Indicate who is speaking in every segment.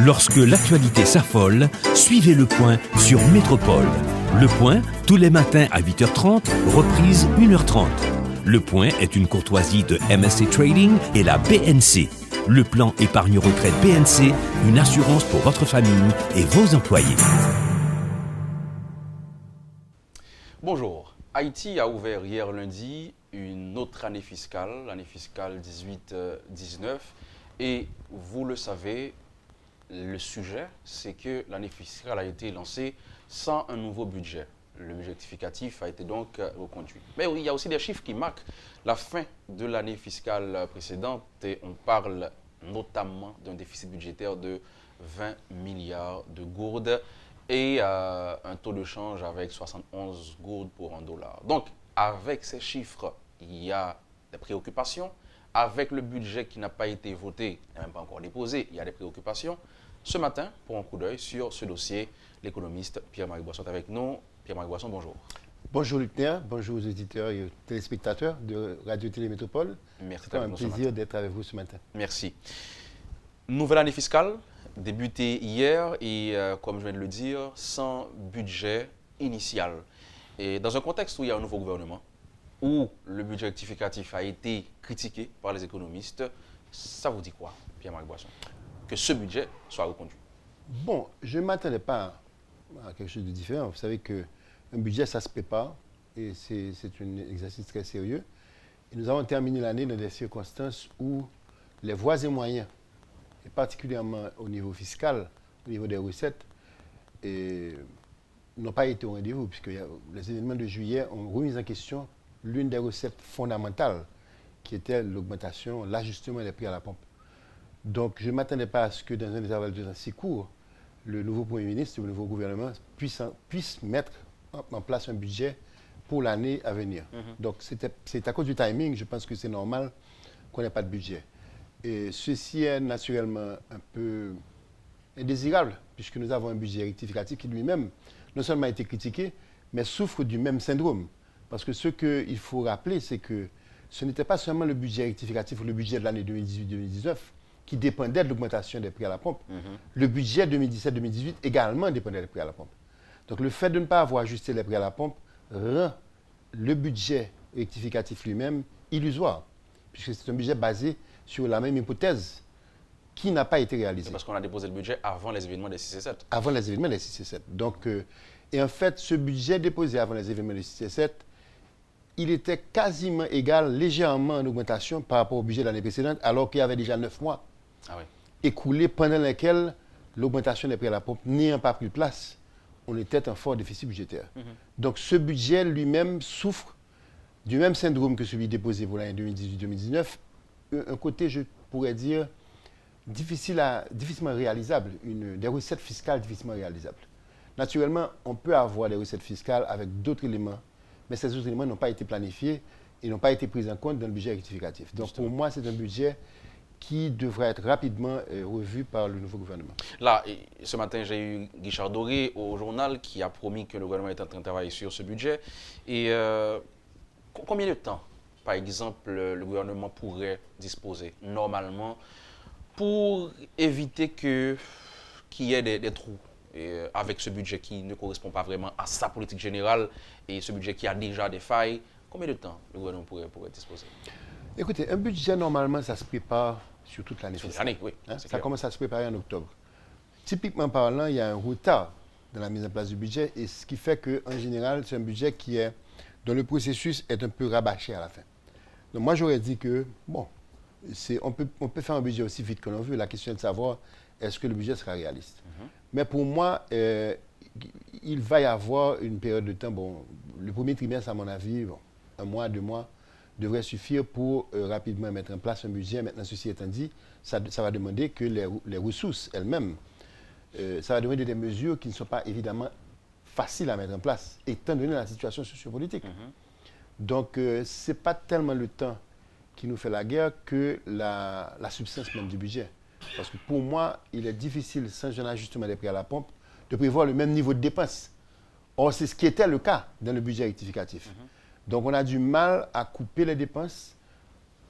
Speaker 1: Lorsque l'actualité s'affole, suivez Le Point sur Métropole. Le Point, tous les matins à 8h30, reprise 1h30. Le Point est une courtoisie de MSC Trading et la BNC. Le plan épargne retraite BNC, une assurance pour votre famille et vos employés.
Speaker 2: Bonjour. Haïti a ouvert hier lundi une autre année fiscale 18-19. Et vous le savez, le sujet, c'est que l'année fiscale a été lancée sans un nouveau budget. Le budget rectificatif a été donc reconduit. Mais oui, il y a aussi des chiffres qui marquent la fin de l'année fiscale précédente et on parle notamment d'un déficit budgétaire de 20 milliards de gourdes et un taux de change avec 71 gourdes pour un dollar. Donc, avec ces chiffres, il y a des préoccupations. Avec le budget qui n'a pas été voté, et même pas encore déposé, il y a des préoccupations. Ce matin, pour un coup d'œil sur ce dossier, l'économiste Pierre-Marie Boisson est avec nous. Pierre-Marie Boisson, bonjour.
Speaker 3: Bonjour Luc Néa, bonjour aux éditeurs et aux téléspectateurs de Radio-Télé Métropole.
Speaker 2: Merci.
Speaker 3: C'est un plaisir d'être avec vous ce matin.
Speaker 2: Merci. Nouvelle année fiscale, débutée hier et, comme je viens de le dire, sans budget initial. Et dans un contexte où il y a un nouveau gouvernement, où le budget rectificatif a été critiqué par les économistes, ça vous dit quoi, Pierre-Marie Boisson, que ce budget soit reconduit?
Speaker 3: Bon, je ne m'attendais pas à quelque chose de différent. Vous savez qu'un budget, ça se prépare et c'est un exercice très sérieux. Et nous avons terminé l'année dans des circonstances où les voies et moyens, et particulièrement au niveau fiscal, au niveau des recettes, n'ont pas été au rendez-vous, puisque les événements de juillet ont remis en question l'une des recettes fondamentales, qui était l'augmentation, l'ajustement des prix à la pompe. Donc, je ne m'attendais pas à ce que dans un intervalle de temps si court, le nouveau Premier ministre, le nouveau gouvernement puisse mettre en place un budget pour l'année à venir. Donc, c'est à cause du timing, je pense que c'est normal qu'on n'ait pas de budget. Et ceci est naturellement un peu indésirable, puisque nous avons un budget rectificatif qui lui-même, non seulement a été critiqué, mais souffre du même syndrome. Parce que ce qu'il faut rappeler, c'est que ce n'était pas seulement le budget rectificatif ou le budget de l'année 2018-2019 qui dépendait de l'augmentation des prix à la pompe. Le budget 2017-2018 également dépendait des prix à la pompe. Donc le fait de ne pas avoir ajusté les prix à la pompe rend le budget rectificatif lui-même illusoire, puisque c'est un budget basé sur la même hypothèse qui n'a pas été réalisée.
Speaker 2: C'est parce qu'on a déposé le budget avant les événements des 6 et 7.
Speaker 3: Avant les événements des 6 et 7. Donc, et en fait, ce budget déposé avant les événements des 6 et 7, il était quasiment égal, légèrement en augmentation par rapport au budget de l'année précédente, alors qu'il y avait déjà 9 mois écoulés pendant lesquels l'augmentation des prix à la pompe n'ayant pas pris place, on était en fort déficit budgétaire. Donc ce budget lui-même souffre du même syndrome que celui déposé pour l'année 2018-2019. Un côté, je pourrais dire, difficilement réalisable, des recettes fiscales difficilement réalisables. Naturellement, on peut avoir des recettes fiscales avec d'autres éléments, mais ces autres éléments n'ont pas été planifiés et n'ont pas été pris en compte dans le budget rectificatif. Donc pour moi, c'est un budget qui devrait être rapidement revu par le nouveau gouvernement.
Speaker 2: Là, ce matin, j'ai eu Guichard Doré au journal qui a promis que le gouvernement est en train de travailler sur ce budget. Et combien de temps, par exemple, le gouvernement pourrait disposer normalement pour éviter qu'il y ait des trous avec ce budget qui ne correspond pas vraiment à sa politique générale et ce budget qui a déjà des failles? Combien de temps le gouvernement pourrait disposer?
Speaker 3: Écoutez, un budget, normalement, ça se prépare sur toute l'année.
Speaker 2: Sur l'année, oui.
Speaker 3: Ça commence à se préparer en octobre. Typiquement parlant, il y a un retard dans la mise en place du budget, et ce qui fait qu'en général, c'est un budget dont le processus est un peu rabâché à la fin. Donc moi, j'aurais dit que, bon, on peut faire un budget aussi vite que l'on veut. La question est de savoir, est-ce que le budget sera réaliste? Mais pour moi, il va y avoir une période de temps, bon, le premier trimestre, à mon avis, bon, 1 mois, 2 mois, devrait suffire pour rapidement mettre en place un budget. Maintenant, ceci étant dit, ça va demander que les ressources elles-mêmes, ça va demander des mesures qui ne sont pas évidemment faciles à mettre en place, étant donné la situation sociopolitique. Donc, ce n'est pas tellement le temps qui nous fait la guerre que la substance même du budget. Parce que pour moi, il est difficile, sans un ajustement des prix à la pompe, de prévoir le même niveau de dépenses. Or, c'est ce qui était le cas dans le budget rectificatif. Donc, on a du mal à couper les dépenses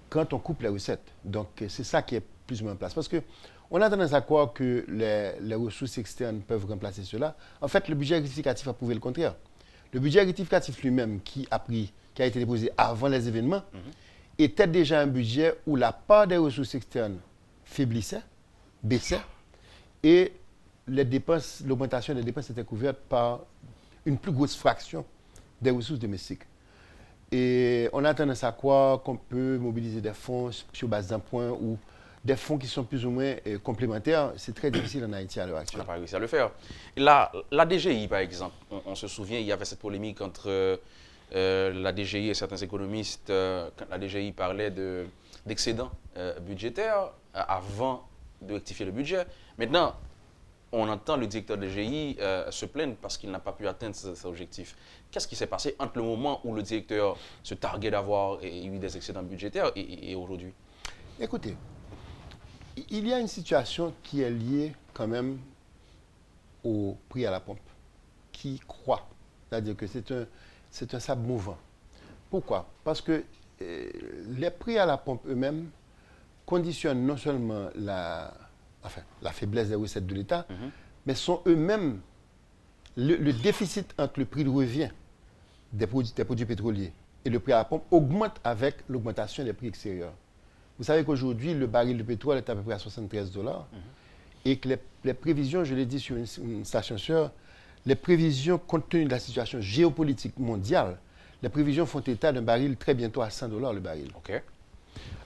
Speaker 3: quand on coupe les recettes. Donc, c'est ça qui est plus ou moins en place. Parce qu'on a tendance à croire que les ressources externes peuvent remplacer cela. En fait, le budget rectificatif a prouvé le contraire. Le budget rectificatif lui-même, qui a été déposé avant les événements, était déjà un budget où la part des ressources externes faiblissait, baissait, et l'augmentation des dépenses était couverte par une plus grosse fraction des ressources domestiques. Et on a tendance à croire qu'on peut mobiliser des fonds sur base d'un point ou des fonds qui sont plus ou moins complémentaires. C'est très difficile en Haïti à l'heure actuelle.
Speaker 2: On n'a pas réussi à le faire. La DGI, par exemple, on se souvient, il y avait cette polémique entre la DGI et certains économistes quand la DGI parlait d'excédent budgétaire avant de rectifier le budget. Maintenant, on entend le directeur de DGI se plaindre parce qu'il n'a pas pu atteindre ses objectifs. Qu'est-ce qui s'est passé entre le moment où le directeur se targuait d'avoir eu des excédents budgétaires et aujourd'hui?
Speaker 3: Écoutez, il y a une situation qui est liée quand même au prix à la pompe, qui croît. C'est-à-dire que c'est un sable mouvant. Pourquoi? Parce que les prix à la pompe eux-mêmes conditionnent non seulement la faiblesse des recettes de l'État, mais sont eux-mêmes le déficit entre le prix de revient des produits pétroliers et le prix à la pompe augmente avec l'augmentation des prix extérieurs. Vous savez qu'aujourd'hui, le baril de pétrole est à peu près à 73 $, et que les prévisions, je l'ai dit sur une station sœur, les prévisions, compte tenu de la situation géopolitique mondiale, les prévisions font état d'un baril très bientôt à 100 $ le baril.
Speaker 2: Okay.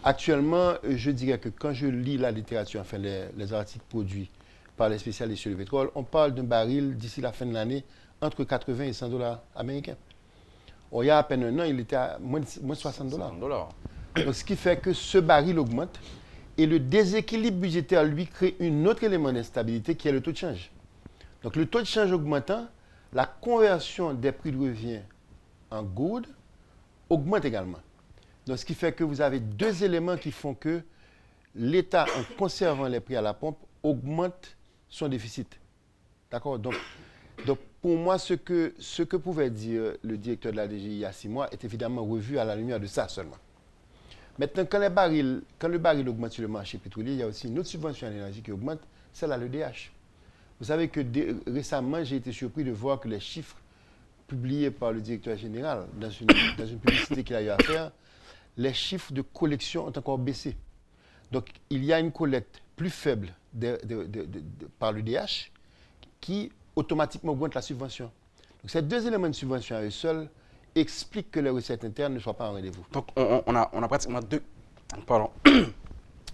Speaker 3: Actuellement, je dirais que quand je lis la littérature, enfin les articles produits par les spécialistes sur le pétrole, on parle d'un baril d'ici la fin de l'année entre 80 et 100 $ américains. Or, il y a à peine un an, il était à moins 60 $. Donc, ce qui fait que ce baril augmente et le déséquilibre budgétaire, lui, crée un autre élément d'instabilité qui est le taux de change. Donc, le taux de change augmentant, la conversion des prix de revient en gourde augmente également. Donc, ce qui fait que vous avez deux éléments qui font que l'État, en conservant les prix à la pompe, augmente son déficit. D'accord? Donc, pour moi, ce que pouvait dire le directeur de la DGI il y a 6 mois est évidemment revu à la lumière de ça seulement. Maintenant, quand le baril augmente sur le marché pétrolier, il y a aussi une autre subvention à l'énergie qui augmente, celle à l'EDH. Vous savez que récemment, j'ai été surpris de voir que les chiffres publiés par le directeur général dans une publicité qu'il a eu à faire, les chiffres de collection ont encore baissé. Donc, il y a une collecte plus faible par l'EDH qui automatiquement augmente la subvention. Donc, ces deux éléments de subvention à eux seuls expliquent que les recettes internes ne soient pas en rendez-vous.
Speaker 2: Donc, on a pratiquement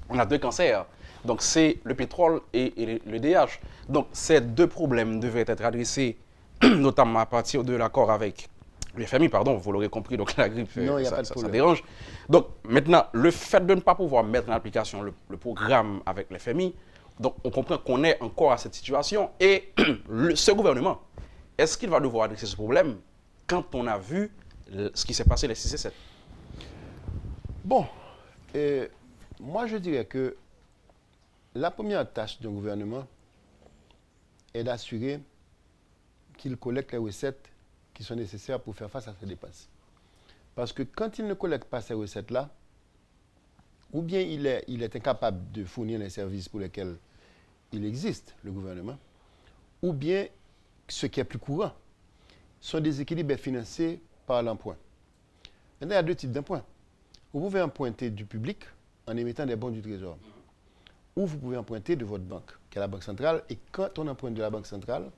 Speaker 2: on a deux cancers. Donc, c'est le pétrole et l'EDH. Donc, ces deux problèmes devaient être adressés, notamment à partir de l'accord avec le FMI, pardon, vous l'aurez compris, donc la grippe,
Speaker 3: non,
Speaker 2: ça dérange. Donc, maintenant, le fait de ne pas pouvoir mettre en application le programme avec le FMI, donc on comprend qu'on est encore à cette situation. Et ce gouvernement, est-ce qu'il va devoir adresser ce problème quand on a vu ce qui s'est passé les 6 et 7?
Speaker 3: Bon, moi je dirais que la première tâche d'un gouvernement est d'assurer qu'il collecte les recettes qui sont nécessaires pour faire face à ces dépenses. Parce que quand il ne collecte pas ces recettes-là, ou bien il est incapable de fournir les services pour lesquels il existe, le gouvernement, ou bien, ce qui est plus courant, son déséquilibre est financé par l'emprunt. Maintenant, il y a deux types d'emprunts. Vous pouvez emprunter du public en émettant des bons du Trésor, ou vous pouvez emprunter de votre banque, qui est la Banque centrale, et quand on emprunte de la Banque centrale,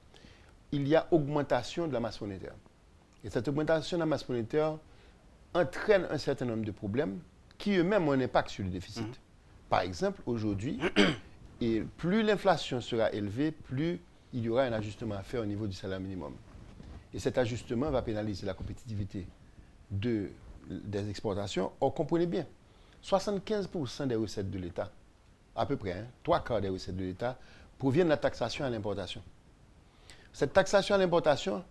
Speaker 3: il y a augmentation de la masse monétaire. Et cette augmentation de la masse monétaire entraîne un certain nombre de problèmes qui eux-mêmes ont un impact sur le déficit. Par exemple, aujourd'hui, et plus l'inflation sera élevée, plus il y aura un ajustement à faire au niveau du salaire minimum. Et cet ajustement va pénaliser la compétitivité des exportations. Or, comprenez bien, 75% des recettes de l'État, à peu près, 3/4 des recettes de l'État, proviennent de la taxation à l'importation. Cette taxation à l'importation,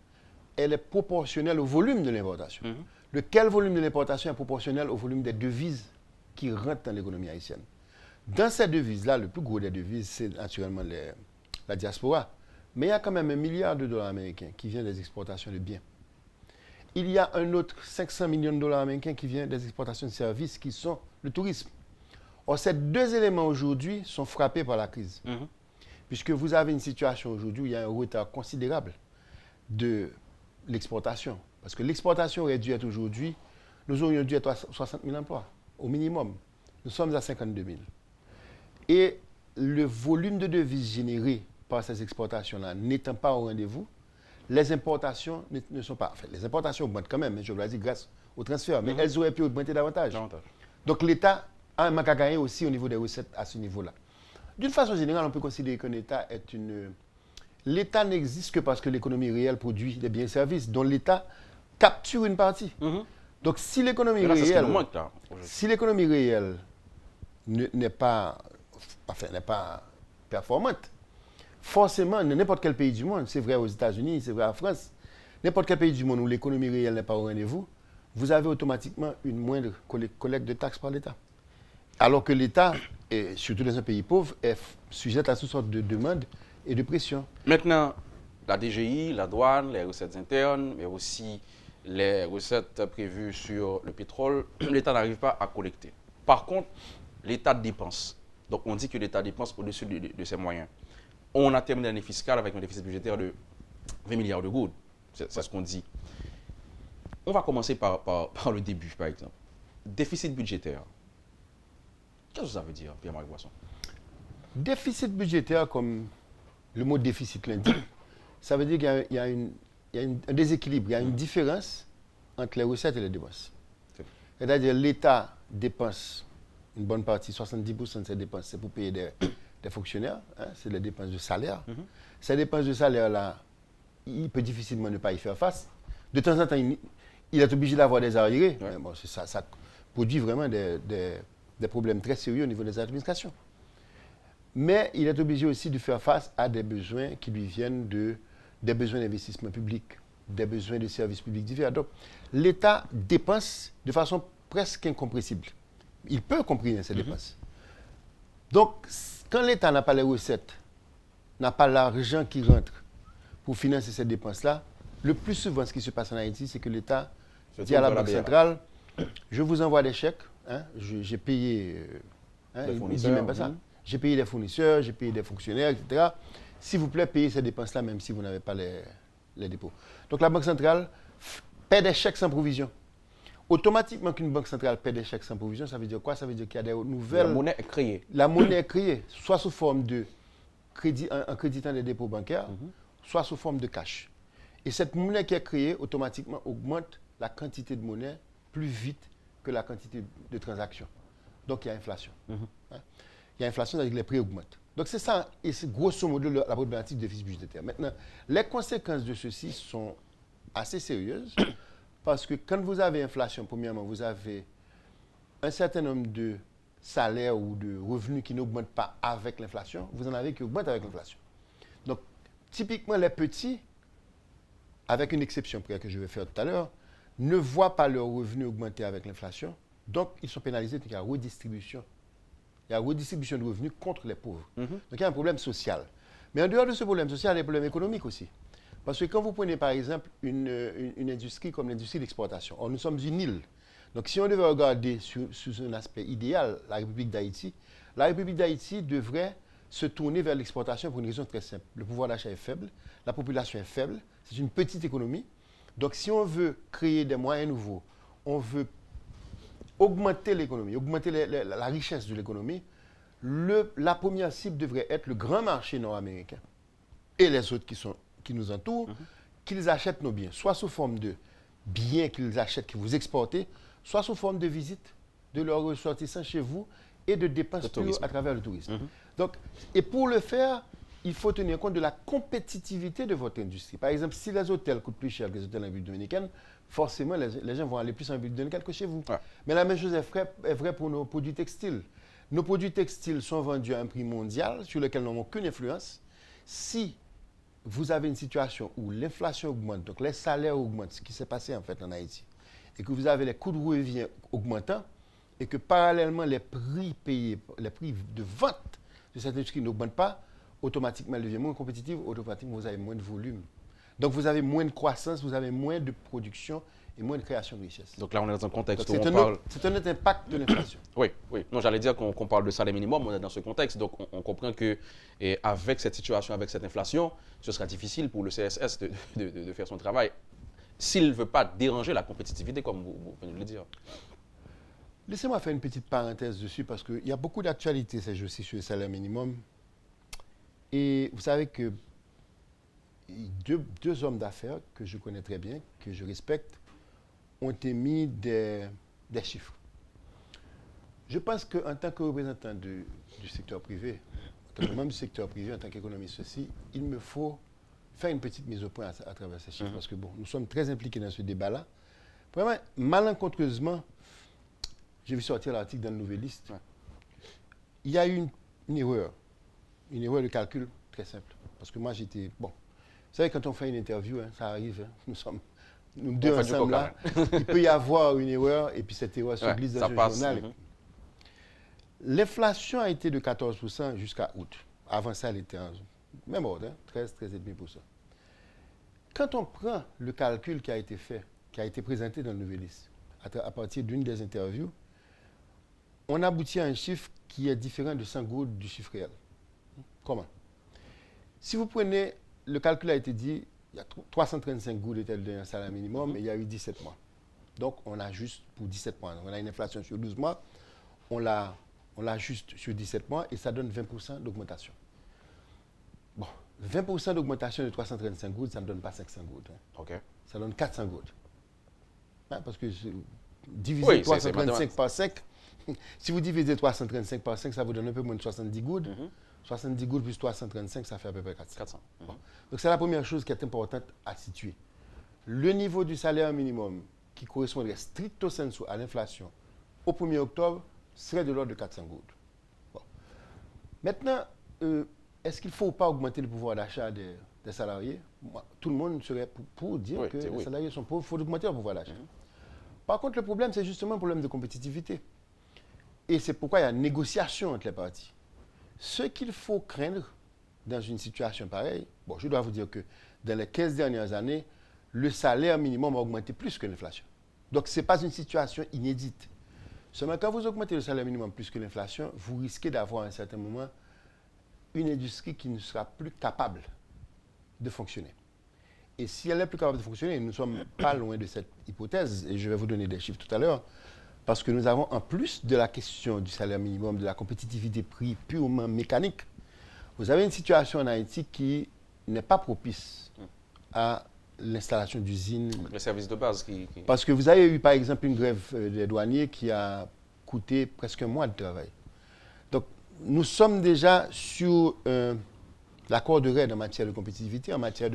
Speaker 3: elle est proportionnelle au volume de l'importation. Lequel volume de l'importation est proportionnel au volume des devises qui rentrent dans l'économie haïtienne. Dans ces devises-là, le plus gros des devises, c'est naturellement la diaspora. Mais il y a quand même $1 milliard américains qui vient des exportations de biens. Il y a un autre $500 millions américains qui vient des exportations de services qui sont le tourisme. Or, ces deux éléments aujourd'hui sont frappés par la crise.
Speaker 2: Mhm.
Speaker 3: Puisque vous avez une situation aujourd'hui où il y a un retard considérable de l'exportation. Parce que l'exportation aurait dû être aujourd'hui, nous aurions dû être à 60 000 emplois, au minimum. Nous sommes à 52 000. Et le volume de devises généré par ces exportations-là n'étant pas au rendez-vous, les importations ne sont pas... Enfin, les importations augmentent quand même, mais je dois dire grâce au transfert, mais elles auraient pu augmenter davantage. Donc l'État a un manque à gagner aussi au niveau des recettes à ce niveau-là. D'une façon générale, on peut considérer qu'un État est une... L'État n'existe que parce que l'économie réelle produit des biens et services, dont l'État capture une partie. Donc si l'économie réelle... Si l'économie réelle n'est pas performante, forcément, n'importe quel pays du monde, c'est vrai aux États-Unis, c'est vrai en France, n'importe quel pays du monde où l'économie réelle n'est pas au rendez-vous, vous avez automatiquement une moindre collecte de taxes par l'État. Alors que l'État, et surtout dans un pays pauvre, est sujet à toutes sortes de demandes et de pressions.
Speaker 2: Maintenant, la DGI, la douane, les recettes internes, mais aussi les recettes prévues sur le pétrole, l'État n'arrive pas à collecter. Par contre, l'État dépense. Donc on dit que l'État dépense au-dessus de ses moyens. On a terminé l'année fiscale avec un déficit budgétaire de 20 milliards de gouttes. C'est ce qu'on dit. On va commencer par le début, par exemple. Déficit budgétaire. Qu'est-ce que ça veut dire, Pierre-Marc Boisson?
Speaker 3: Déficit budgétaire, comme le mot déficit l'indique, ça veut dire qu'il y a un déséquilibre, il y a une différence entre les recettes et les dépenses. C'est-à-dire l'État dépense une bonne partie, 70% de ses dépenses, c'est pour payer des fonctionnaires, hein, c'est les dépenses de salaire. Ces dépenses de salaire-là, il peut difficilement ne pas y faire face. De temps en temps, il est obligé d'avoir des arriérés. Mais bon, ça produit vraiment des problèmes très sérieux au niveau des administrations. Mais il est obligé aussi de faire face à des besoins qui lui viennent des besoins d'investissement public, des besoins de services publics divers. Donc, l'État dépense de façon presque incompressible. Il peut comprimer ses dépenses. Donc, quand l'État n'a pas les recettes, n'a pas l'argent qui rentre pour financer ces dépenses-là, le plus souvent, ce qui se passe en Haïti, c'est que l'État dit à la Banque centrale, je vous envoie des chèques, hein, j'ai payé,
Speaker 2: les fournisseurs,
Speaker 3: il dit même pas ça. J'ai payé des fournisseurs, j'ai payé des fonctionnaires, etc. S'il vous plaît, payez ces dépenses-là, même si vous n'avez pas les dépôts. Donc la Banque centrale paie des chèques sans provision. Automatiquement qu'une banque centrale paie des chèques sans provision, ça veut dire quoi? Ça veut dire qu'il y a des nouvelles...
Speaker 2: La monnaie est créée.
Speaker 3: La monnaie est créée, soit sous forme de crédit, en créditant des dépôts bancaires, soit sous forme de cash. Et cette monnaie qui est créée, automatiquement, augmente la quantité de monnaie plus vite que la quantité de transactions. Donc, il y a inflation. Hein? Il y a inflation, c'est-à-dire que les prix augmentent. Donc, c'est ça, et c'est grosso modo la problématique du déficit budgétaire. Maintenant, les conséquences de ceci sont assez sérieuses, parce que quand vous avez inflation, premièrement, vous avez un certain nombre de salaires ou de revenus qui n'augmentent pas avec l'inflation, vous en avez qui augmentent avec l'inflation. Donc, typiquement, les petits, avec une exception près que je vais faire tout à l'heure, ne voient pas leurs revenus augmenter avec l'inflation, donc ils sont pénalisés, donc il y a redistribution. Il y a redistribution de revenus contre les pauvres. Donc il y a un problème social. Mais en dehors de ce problème social, il y a des problèmes économiques aussi. Parce que quand vous prenez par exemple une industrie comme l'industrie d'exportation, nous sommes une île. Donc si on devait regarder sous un aspect idéal la République d'Haïti devrait se tourner vers l'exportation pour une raison très simple. Le pouvoir d'achat est faible, la population est faible, c'est une petite économie. Donc si on veut créer des moyens nouveaux, on veut augmenter l'économie, augmenter la richesse de l'économie, la première cible devrait être le grand marché nord-américain et les autres qui nous entourent, qu'ils achètent nos biens, soit sous forme de biens qu'ils achètent, que vous exportez, soit sous forme de visite de leurs ressortissants chez vous et de dépenses pures à travers le tourisme. Donc, et pour le faire, il faut tenir compte de la compétitivité de votre industrie. Par exemple, si les hôtels coûtent plus cher que les hôtels en République dominicaine, forcément, les gens vont aller plus en République dominicaine que chez vous. Ouais. Mais la même chose est vraie pour nos produits textiles. Nos produits textiles sont vendus à un prix mondial sur lequel nous n'avons aucune influence. Si vous avez une situation où l'inflation augmente, donc les salaires augmentent, ce qui s'est passé en fait en Haïti, et que vous avez les coûts de revient augmentant, et que parallèlement les prix payés, les prix de vente de cette industrie n'augmentent pas, automatiquement elle devient moins compétitive, automatiquement vous avez moins de volume. Donc vous avez moins de croissance, vous avez moins de production et moins de création de richesse.
Speaker 2: Donc là, on est dans un contexte
Speaker 3: Donc,
Speaker 2: où on parle...
Speaker 3: c'est un autre impact de l'inflation.
Speaker 2: Oui, oui. Non, j'allais dire qu'on parle de salaire minimum, on est dans ce contexte. Donc on comprend que avec cette situation, avec cette inflation, ce sera difficile pour le CSS de faire son travail s'il ne veut pas déranger la compétitivité, comme vous venez de le dire.
Speaker 3: Laissez-moi faire une petite parenthèse dessus parce qu'il y a beaucoup d'actualités ces jours-ci sur le salaire minimum. Et vous savez que deux hommes d'affaires que je connais très bien, que je respecte, ont émis des chiffres. Je pense qu'en tant que représentant du secteur privé, en tant que membre du secteur privé, en tant qu'économiste aussi, il me faut faire une petite mise au point à travers ces chiffres. Parce que bon, nous sommes très impliqués dans ce débat-là. Vraiment, malencontreusement, j'ai vu sortir l'article dans le Nouvelliste. Ouais. Il y a eu une erreur de calcul très simple. Parce que moi, j'étais... Bon, vous savez, quand on fait une interview, hein, ça arrive, hein, nous deux ensemble là, il peut y avoir une erreur et puis cette erreur se glisse dans un journal. L'inflation a été de 14% jusqu'à août. Avant ça, elle était en même ordre, hein, 13,5%. Quand on prend le calcul qui a été fait, qui a été présenté dans le Nouvelliste, à partir d'une des interviews, on aboutit à un chiffre qui est différent de 100 gouttes du chiffre réel. Comment? Si vous prenez, le calcul a été dit, il y a 335 gouttes de salaire minimum et il y a eu 17 mois. Donc, on ajuste pour 17 mois. On a une inflation sur 12 mois, on l'ajuste sur 17 mois et ça donne 20% d'augmentation. Bon, 20% d'augmentation de 335 gouttes, ça ne donne pas 500 gouttes. Hein.
Speaker 2: Okay.
Speaker 3: Ça donne 400 gouttes. Hein, parce que diviser 335 par 5, si vous divisez 335 par 5, ça vous donne un peu moins de 70 gouttes. 70 gouttes plus 335, ça fait à peu près 400. Bon. Donc, c'est la première chose qui est importante à situer. Le niveau du salaire minimum qui correspondrait stricto sensu à l'inflation au 1er octobre serait de l'ordre de 400 gouttes. Bon. Maintenant, est-ce qu'il ne faut pas augmenter le pouvoir d'achat des salariés? Moi, tout le monde serait pour dire que les salariés sont pauvres, il faut augmenter leur pouvoir d'achat. Par contre, le problème, c'est justement un problème de compétitivité. Et c'est pourquoi il y a une négociation entre les parties. Ce qu'il faut craindre dans une situation pareille, bon, je dois vous dire que dans les 15 dernières années, le salaire minimum a augmenté plus que l'inflation. Donc, ce n'est pas une situation inédite. Seulement, quand vous augmentez le salaire minimum plus que l'inflation, vous risquez d'avoir à un certain moment une industrie qui ne sera plus capable de fonctionner. Et si elle n'est plus capable de fonctionner, nous ne sommes pas loin de cette hypothèse, et je vais vous donner des chiffres tout à l'heure, parce que nous avons, en plus de la question du salaire minimum, de la compétitivité prix purement mécanique, vous avez une situation en Haïti qui n'est pas propice à l'installation d'usines.
Speaker 2: Les services de base qui...
Speaker 3: Parce que vous avez eu, par exemple, une grève des douaniers qui a coûté presque un mois de travail. Donc, nous sommes déjà sur l'accord de raid en matière de compétitivité, en matière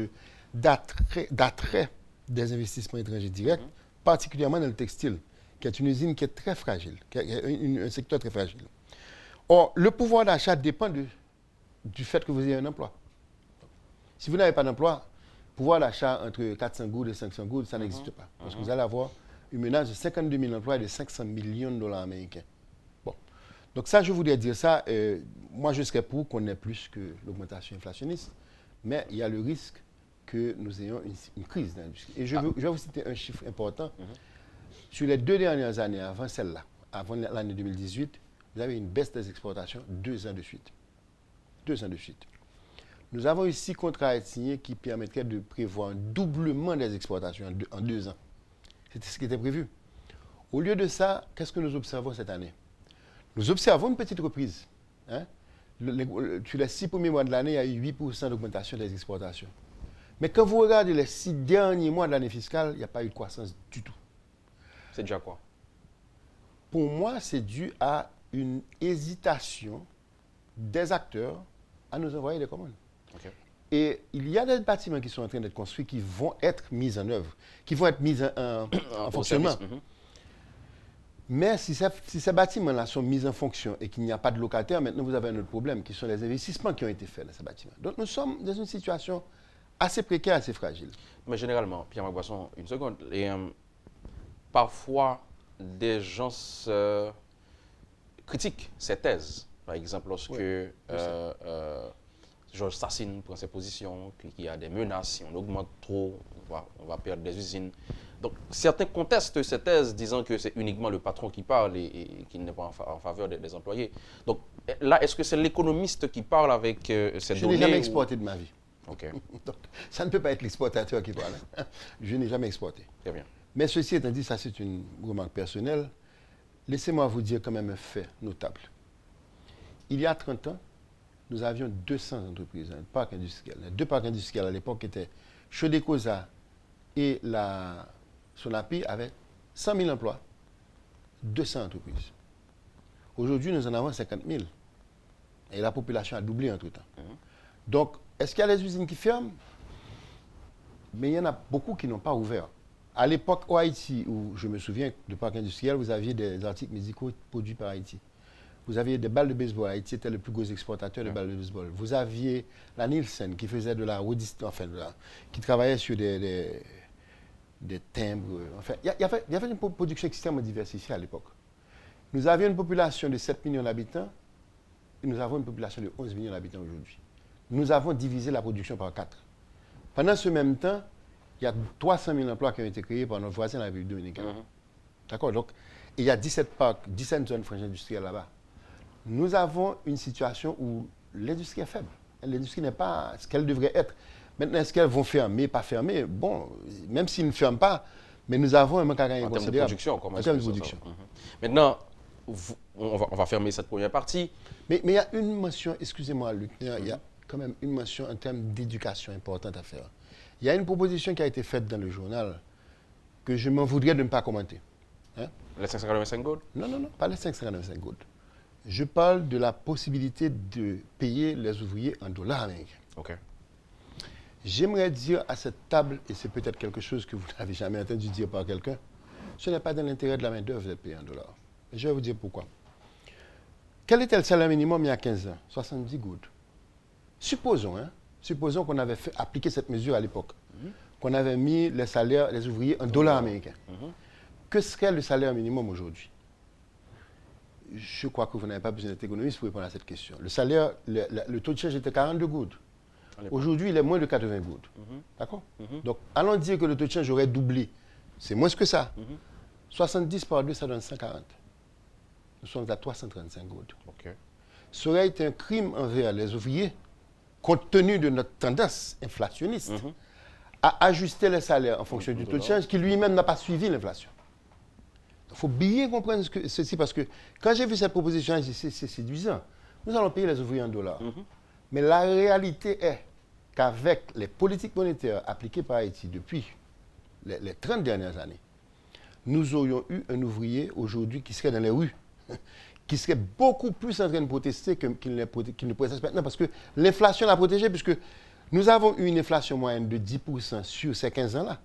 Speaker 3: d'attrait des investissements étrangers directs, particulièrement dans le textile, qui est une usine qui est très fragile, qui est un secteur très fragile. Or, le pouvoir d'achat dépend du fait que vous ayez un emploi. Si vous n'avez pas d'emploi, pouvoir d'achat entre 400 gouttes et 500 gouttes, ça n'existe pas. Parce que vous allez avoir une menace de 52 000 emplois et de 500 millions de dollars américains. Bon. Donc ça, je voudrais dire ça. Moi, je serais pour qu'on ait plus que l'augmentation inflationniste, mais il y a le risque que nous ayons une crise dans l'industrie. Et je vais vous citer un chiffre important. Sur les 2 dernières années, avant celle-là, avant l'année 2018, vous avez une baisse des exportations 2 ans de suite. 2 ans de suite. Nous avons eu 6 contrats à être signés qui permettraient de prévoir un doublement des exportations en 2 ans. C'était ce qui était prévu. Au lieu de ça, qu'est-ce que nous observons cette année? Nous observons une petite reprise. Hein? Sur les 6 premiers mois de l'année, il y a eu 8% d'augmentation des exportations. Mais quand vous regardez les 6 derniers mois de l'année fiscale, il n'y a pas eu de croissance du tout.
Speaker 2: C'est dû à quoi?
Speaker 3: Pour moi, c'est dû à une hésitation des acteurs à nous envoyer des commandes. Okay. Et il y a des bâtiments qui sont en train d'être construits qui vont être mis en œuvre, qui vont être mis en fonctionnement. Mais si ces bâtiments-là sont mis en fonction et qu'il n'y a pas de locataires, maintenant vous avez un autre problème, qui sont les investissements qui ont été faits dans ces bâtiments. Donc nous sommes dans une situation assez précaire, assez fragile.
Speaker 2: Mais généralement, Pierre-Marc Boisson, une seconde, parfois des gens critiquent ces thèses. Par exemple, lorsque je Georges Sassine prend ses positions, qu'il y a des menaces, si on augmente trop, on va perdre des usines. Donc certains contestent cette thèse disant que c'est uniquement le patron qui parle et qu'il n'est pas en faveur des employés. Donc là, est-ce que c'est l'économiste qui parle avec cette donnée?
Speaker 3: Je n'ai jamais exporté de ma vie.
Speaker 2: OK.
Speaker 3: Donc, ça ne peut pas être l'exportateur qui parle. Je n'ai jamais exporté.
Speaker 2: Très bien.
Speaker 3: Mais ceci étant dit, ça c'est une remarque personnelle. Laissez-moi vous dire quand même un fait notable. Il y a 30 ans, nous avions 200 entreprises, un parc industriel. Les deux parcs industriels à l'époque étaient Chodecosa et la Sonapi avec 100 000 emplois, 200 entreprises. Aujourd'hui, nous en avons 50 000. Et la population a doublé entre-temps. Donc, est-ce qu'il y a des usines qui ferment? Mais il y en a beaucoup qui n'ont pas ouvert. À l'époque, au Haïti, où je me souviens du parc industriel, vous aviez des articles médicaux produits par Haïti. Vous aviez des balles de baseball. Haïti était le plus gros exportateur de balles de baseball. Vous aviez la Nielsen qui faisait de la redistance, enfin, qui travaillait sur des timbres. Enfin, il y avait une production extrêmement diversifiée à l'époque. Nous avions une population de 7 millions d'habitants et nous avons une population de 11 millions d'habitants aujourd'hui. Nous avons divisé la production par 4. Pendant ce même temps, il y a 300 000 emplois qui ont été créés par nos voisins de la République dominicaine. D'accord? Donc, il y a 17 parcs, 17 zones franches industrielles là-bas. Nous avons une situation où l'industrie est faible. L'industrie n'est pas ce qu'elle devrait être. Maintenant, est-ce qu'elles vont fermer, pas fermer? Bon, même s'ils ne ferment pas, mais nous avons un manque à gagner considérable.
Speaker 2: En termes de production, comment
Speaker 3: en termes de production.
Speaker 2: Maintenant, on va fermer cette première partie.
Speaker 3: Mais il y a une mention, excusez-moi Luc, il y a quand même une mention en termes d'éducation importante à faire. Il y a une proposition qui a été faite dans le journal que je m'en voudrais de ne pas commenter. Hein?
Speaker 2: Les 585 gold?
Speaker 3: Non, pas les 585 gold. Je parle de la possibilité de payer les ouvriers en dollars américains.
Speaker 2: OK.
Speaker 3: J'aimerais dire à cette table, et c'est peut-être quelque chose que vous n'avez jamais entendu dire par quelqu'un, ce n'est pas dans l'intérêt de la main-d'œuvre d'être payé en dollars. Et je vais vous dire pourquoi. Quel était le salaire minimum il y a 15 ans? 70 gouttes. Supposons qu'on avait appliqué cette mesure à l'époque, qu'on avait mis les salaires, les ouvriers en dollars américains. Que serait le salaire minimum aujourd'hui? Je crois que vous n'avez pas besoin d'être économiste pour répondre à cette question. Le salaire, le taux de change était 42 gouttes. Aujourd'hui, il est moins de 80 gouttes. D'accord? Donc, allons dire que le taux de change aurait doublé. C'est moins que ça. 70 par 2, ça donne 140. Nous sommes à 335 gouttes.
Speaker 2: OK.
Speaker 3: Ça aurait été un crime envers les ouvriers, compte tenu de notre tendance inflationniste, à ajuster les salaires en fonction du taux de change qui lui-même n'a pas suivi l'inflation. Il faut bien comprendre ceci parce que quand j'ai vu cette proposition, j'ai dit c'est séduisant. Nous allons payer les ouvriers en dollars. Mais la réalité est qu'avec les politiques monétaires appliquées par Haïti depuis les 30 dernières années, nous aurions eu un ouvrier aujourd'hui qui serait dans les rues, qui serait beaucoup plus en train de protester qu'il ne proteste maintenant parce que l'inflation l'a protégé puisque nous avons eu une inflation moyenne de 10% sur ces 15 ans-là.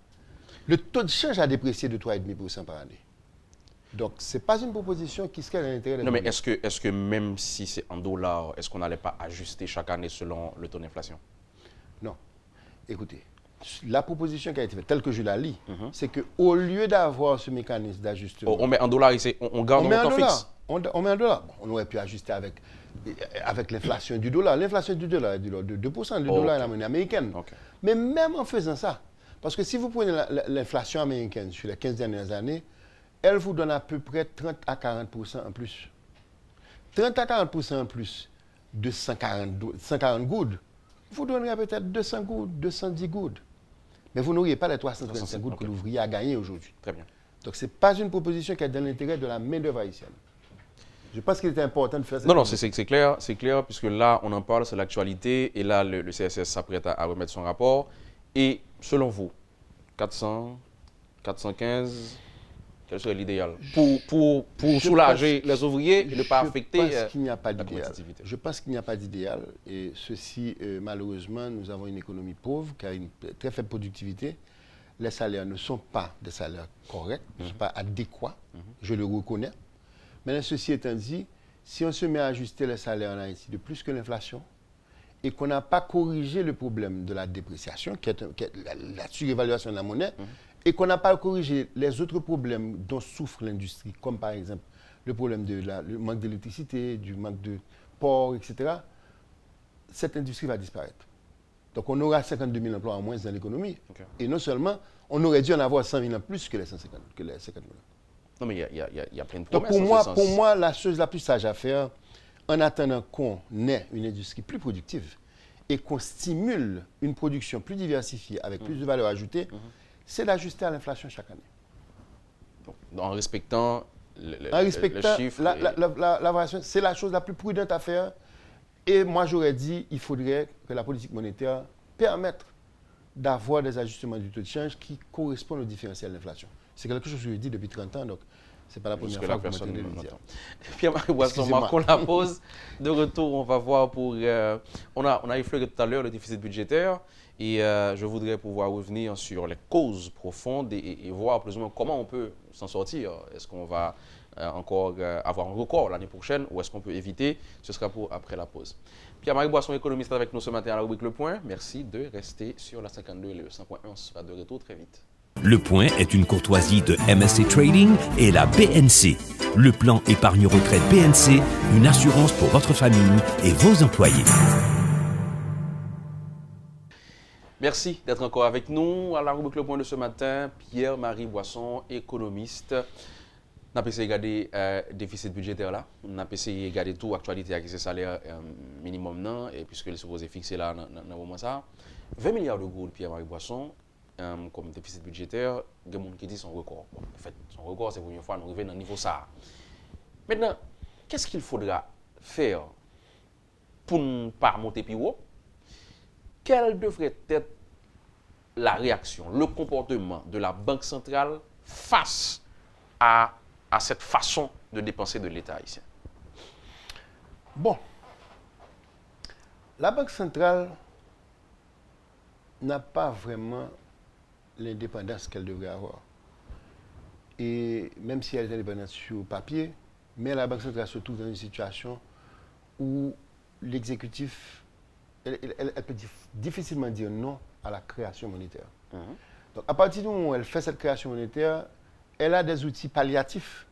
Speaker 3: Le taux de change a déprécié de 3,5% par année. Donc, ce n'est pas une proposition qui serait à l'intérêt des
Speaker 2: Non, mais est-ce que même si c'est en dollars, est-ce qu'on n'allait pas ajuster chaque année selon le taux d'inflation?
Speaker 3: Non. Écoutez, la proposition qui a été faite, telle que je la lis, c'est qu'au lieu d'avoir ce mécanisme d'ajustement...
Speaker 2: On met en dollars ici, on garde un montant fixe?
Speaker 3: On met en dollars. Bon, on aurait pu ajuster avec l'inflation du dollar. L'inflation du dollar est de 2%. Le dollar est la monnaie américaine. Mais même en faisant ça, parce que si vous prenez l'inflation américaine sur les 15 dernières années, elle vous donne à peu près 30 à 40% en plus. 30 à 40% en plus de 140 gouttes, vous donnerez peut-être 200 gouttes, 210 gouttes. Mais vous n'auriez pas les 335 gouttes que l'ouvrier a gagné aujourd'hui.
Speaker 2: Très bien.
Speaker 3: Donc, ce n'est pas une proposition qui est dans l'intérêt de la main-d'œuvre haïtienne. Je pense qu'il était important de faire ça.
Speaker 2: Non, c'est clair, puisque là, on en parle, c'est l'actualité, et là, le CSS s'apprête à remettre son rapport. Et selon vous, 400, 415... Quel serait l'idéal pour soulager les ouvriers et ne pas affecter la compétitivité?
Speaker 3: Je pense qu'il n'y a pas d'idéal. Et ceci, malheureusement, nous avons une économie pauvre qui a une très faible productivité. Les salaires ne sont pas des salaires corrects, ne sont pas adéquats, je le reconnais. Mais ceci étant dit, si on se met à ajuster les salaires en Haïti de plus que l'inflation et qu'on n'a pas corrigé le problème de la dépréciation, qui est la surévaluation de la monnaie, et qu'on n'a pas corrigé les autres problèmes dont souffre l'industrie, comme par exemple le problème du manque d'électricité, du manque de ports, etc., cette industrie va disparaître. Donc on aura 52 000 emplois en moins dans l'économie.
Speaker 2: Okay.
Speaker 3: Et non seulement, on aurait dû en avoir 100 000 en plus que les 50 000.
Speaker 2: Non, mais il y a plein de
Speaker 3: Donc
Speaker 2: promesses.
Speaker 3: pour moi, la chose la plus sage à faire, en attendant qu'on ait une industrie plus productive et qu'on stimule une production plus diversifiée avec plus de valeur ajoutée, c'est d'ajuster à l'inflation chaque année.
Speaker 2: Donc, en respectant le chiffre.
Speaker 3: La variation, c'est la chose la plus prudente à faire. Et moi, j'aurais dit il faudrait que la politique monétaire permette d'avoir des ajustements du taux de change qui correspondent au différentiel d'inflation. C'est quelque chose que je dis depuis 30 ans, donc ce n'est pas la première fois que vous m'entendez le dire.
Speaker 2: Pierre-Marie Boisson, marquons la pause. De retour, on va voir pour... on a effleuré tout à l'heure le déficit budgétaire et je voudrais pouvoir revenir sur les causes profondes et voir plus ou moins comment on peut s'en sortir. Est-ce qu'on va encore avoir un record l'année prochaine ou est-ce qu'on peut éviter? Ce sera pour après la pause. Pierre-Marie Boisson, économiste avec nous ce matin à la rubrique Le Point. Merci de rester sur la 52 et le 100.1. On sera de retour très vite.
Speaker 1: Le Point est une courtoisie de MSC Trading et la BNC. Le plan épargne retraite BNC, une assurance pour votre famille et vos employés.
Speaker 2: Merci d'être encore avec nous à la rubrique Le Point de ce matin. Pierre-Marie Boisson, économiste. On a essayé de regarder le déficit budgétaire là. On a essayé de regarder tout l'actualité avec ces salaires minimum non, et puisque les supposés fixés là dans le moment ça. 20 milliards de gouttes Pierre-Marie Boisson comme déficit budgétaire, il y a des gens qui disent son record. Bon, en fait, son record, c'est la première fois qu'on arrive dans le niveau ça. Maintenant, qu'est-ce qu'il faudra faire pour ne pas monter plus haut? Quelle devrait être la réaction, le comportement de la Banque centrale face à cette façon de dépenser de l'État haïtien?
Speaker 3: Bon, la Banque centrale n'a pas vraiment l'indépendance qu'elle devrait avoir. Et même si elle est indépendante sur papier, mais la Banque centrale se trouve dans une situation où l'exécutif, elle peut difficilement dire non à la création monétaire. Donc à partir du moment où elle fait cette création monétaire, elle a des outils palliatifs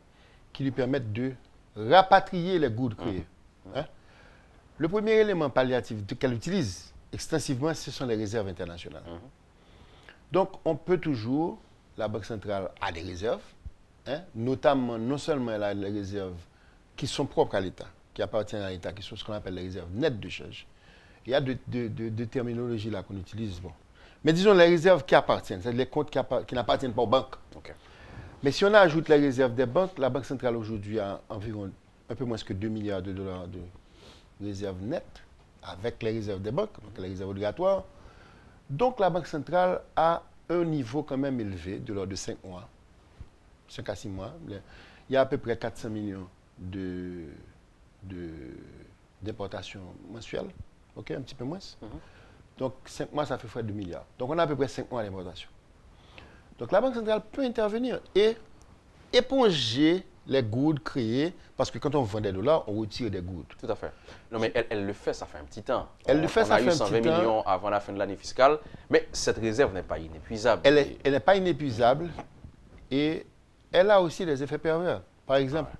Speaker 3: qui lui permettent de rapatrier les gouttes créées. Hein? Le premier élément palliatif qu'elle utilise extensivement, ce sont les réserves internationales. Donc, on peut toujours, la Banque centrale a des réserves, hein, notamment, non seulement elle a les réserves qui sont propres à l'État, qui appartiennent à l'État, qui sont ce qu'on appelle les réserves nettes de change. Il y a de terminologies là qu'on utilise. Bon. Mais disons les réserves qui appartiennent, c'est-à-dire les comptes qui n'appartiennent pas aux banques. Okay. Mais si on ajoute les réserves des banques, la Banque centrale aujourd'hui a environ un peu moins que 2 milliards de dollars de réserves nettes, avec les réserves des banques, donc les réserves obligatoires. Donc la Banque centrale a un niveau quand même élevé, de l'ordre de 5 mois, 5 à 6 mois. Il y a à peu près 400 millions d'importations mensuelles, ok, un petit peu moins. Donc 5 mois, ça fait fois 2 milliards. Donc on a à peu près 5 mois d'importation. Donc la Banque centrale peut intervenir et éponger les gouttes créées, parce que quand on vend des dollars, on retire des gouttes.
Speaker 2: Tout à fait. Non, mais elle le fait, ça fait un petit temps.
Speaker 3: Elle le fait, ça fait un petit temps. On a eu
Speaker 2: 120 millions avant la fin de l'année fiscale, mais cette réserve n'est pas inépuisable.
Speaker 3: Elle n'est pas inépuisable et elle a aussi des effets pervers. Par exemple,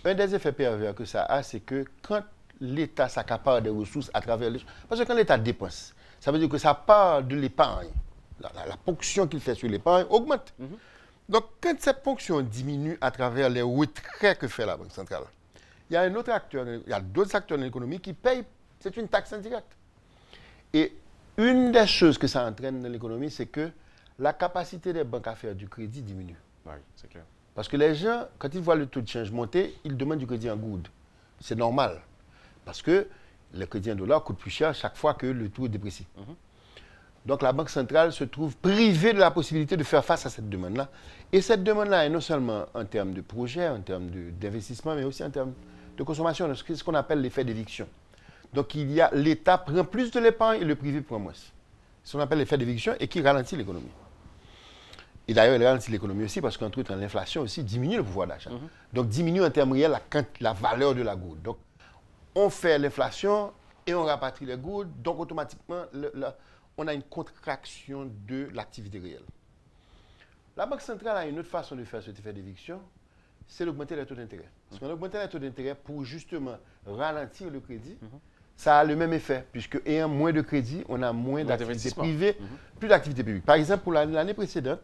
Speaker 3: un des effets pervers que ça a, c'est que quand l'État s'accapare des ressources à travers les... Parce que quand l'État dépense, ça veut dire que ça part de l'épargne. La ponction qu'il fait sur l'épargne augmente. Donc, quand cette ponction diminue à travers les retraits que fait la Banque centrale, il y a un autre acteur, il y a d'autres acteurs de l'économie qui payent, c'est une taxe indirecte. Et une des choses que ça entraîne dans l'économie, c'est que la capacité des banques à faire du crédit diminue.
Speaker 2: Oui, c'est clair.
Speaker 3: Parce que les gens, quand ils voient le taux de change monter, ils demandent du crédit en goud. C'est normal. Parce que le crédit en dollars coûte plus cher chaque fois que le taux est déprécié. Donc la Banque centrale se trouve privée de la possibilité de faire face à cette demande-là. Et cette demande-là est non seulement en termes de projet, en termes d'investissement, mais aussi en termes de consommation, ce qu'on appelle l'effet d'éviction. Donc l'État prend plus de l'épargne et le privé prend moins. C'est ce qu'on appelle l'effet d'éviction et qui ralentit l'économie. Et d'ailleurs, il ralentit l'économie aussi parce qu'entre autres, l'inflation aussi diminue le pouvoir d'achat. Donc diminue en termes réels la valeur de la goutte. Donc on fait l'inflation et on rapatrie les gouttes, donc automatiquement, on a une contraction de l'activité réelle. La Banque centrale a une autre façon de faire cet effet d'éviction, c'est d'augmenter les taux d'intérêt. Parce qu'on augmente les taux d'intérêt pour justement ralentir le crédit, ça a le même effet, puisque ayant moins de crédit, on a moins d'activités
Speaker 2: d'investissement.
Speaker 3: privées, plus d'activités publiques. Par exemple, pour l'année précédente,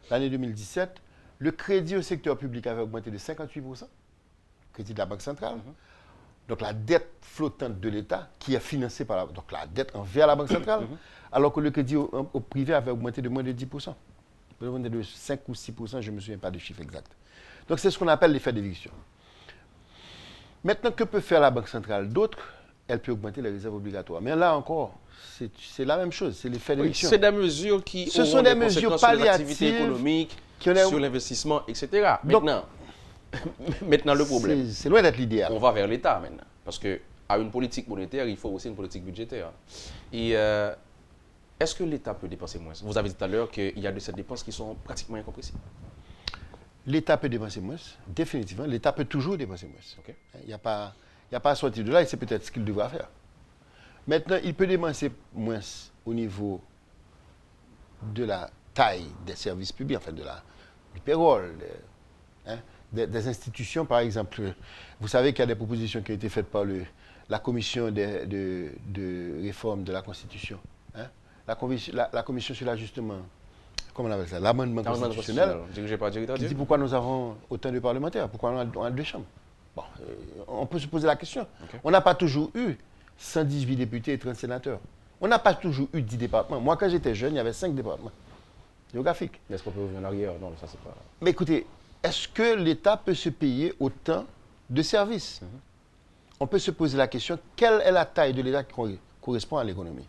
Speaker 3: l'année 2017, le crédit au secteur public avait augmenté de 58%, crédit de la Banque centrale. Donc la dette flottante de l'État, qui est financée par donc la dette envers la Banque centrale, alors que le crédit au privé avait augmenté de moins de 10%. De 5 ou 6%, je ne me souviens pas du chiffre exact. Donc c'est ce qu'on appelle l'effet d'éviction. Maintenant, que peut faire la Banque centrale d'autre? Elle peut augmenter les réserves obligatoires. Mais là encore, c'est la même chose, c'est l'effet d'éviction.
Speaker 2: C'est des mesures qui
Speaker 3: Ce
Speaker 2: auront
Speaker 3: sont des mesures
Speaker 2: conséquences sur l'activité
Speaker 3: palliatives
Speaker 2: économique,
Speaker 3: qui ont des-
Speaker 2: sur l'investissement, etc.
Speaker 3: Donc,
Speaker 2: Maintenant, le problème,
Speaker 3: C'est loin d'être l'idéal.
Speaker 2: on va vers l'État maintenant. Parce qu'à une politique monétaire, il faut aussi une politique budgétaire. Et est-ce que l'État peut dépenser moins? Vous avez dit tout à l'heure qu'il y a de ces dépenses qui sont pratiquement incompressibles.
Speaker 3: L'État peut dépenser moins, définitivement. L'État peut toujours dépenser moins.
Speaker 2: Ok.
Speaker 3: Il n'y a pas à sortir de là et c'est peut-être ce qu'il devra faire. Maintenant, il peut dépenser moins au niveau de la taille des services publics, enfin du payroll, des institutions, par exemple. Vous savez qu'il y a des propositions qui ont été faites par la commission de réforme de la Constitution. La commission sur l'ajustement, comment on appelle ça, l'amendement constitutionnel,
Speaker 2: dirigé par le directeur
Speaker 3: qui dit
Speaker 2: Dieu.
Speaker 3: pourquoi nous avons autant de parlementaires, pourquoi on a deux chambres. Bon, on peut se poser la question.
Speaker 2: Ok.
Speaker 3: On n'a pas toujours eu 118 députés et 30 sénateurs. On n'a pas toujours eu 10 départements. Moi, quand j'étais jeune, il y avait 5 départements géographiques.
Speaker 2: Est-ce qu'on peut revenir en arrière? Non, ça c'est pas...
Speaker 3: Mais écoutez, est-ce que l'État peut se payer autant de services? On peut se poser la question, quelle est la taille de l'État qui correspond à l'économie?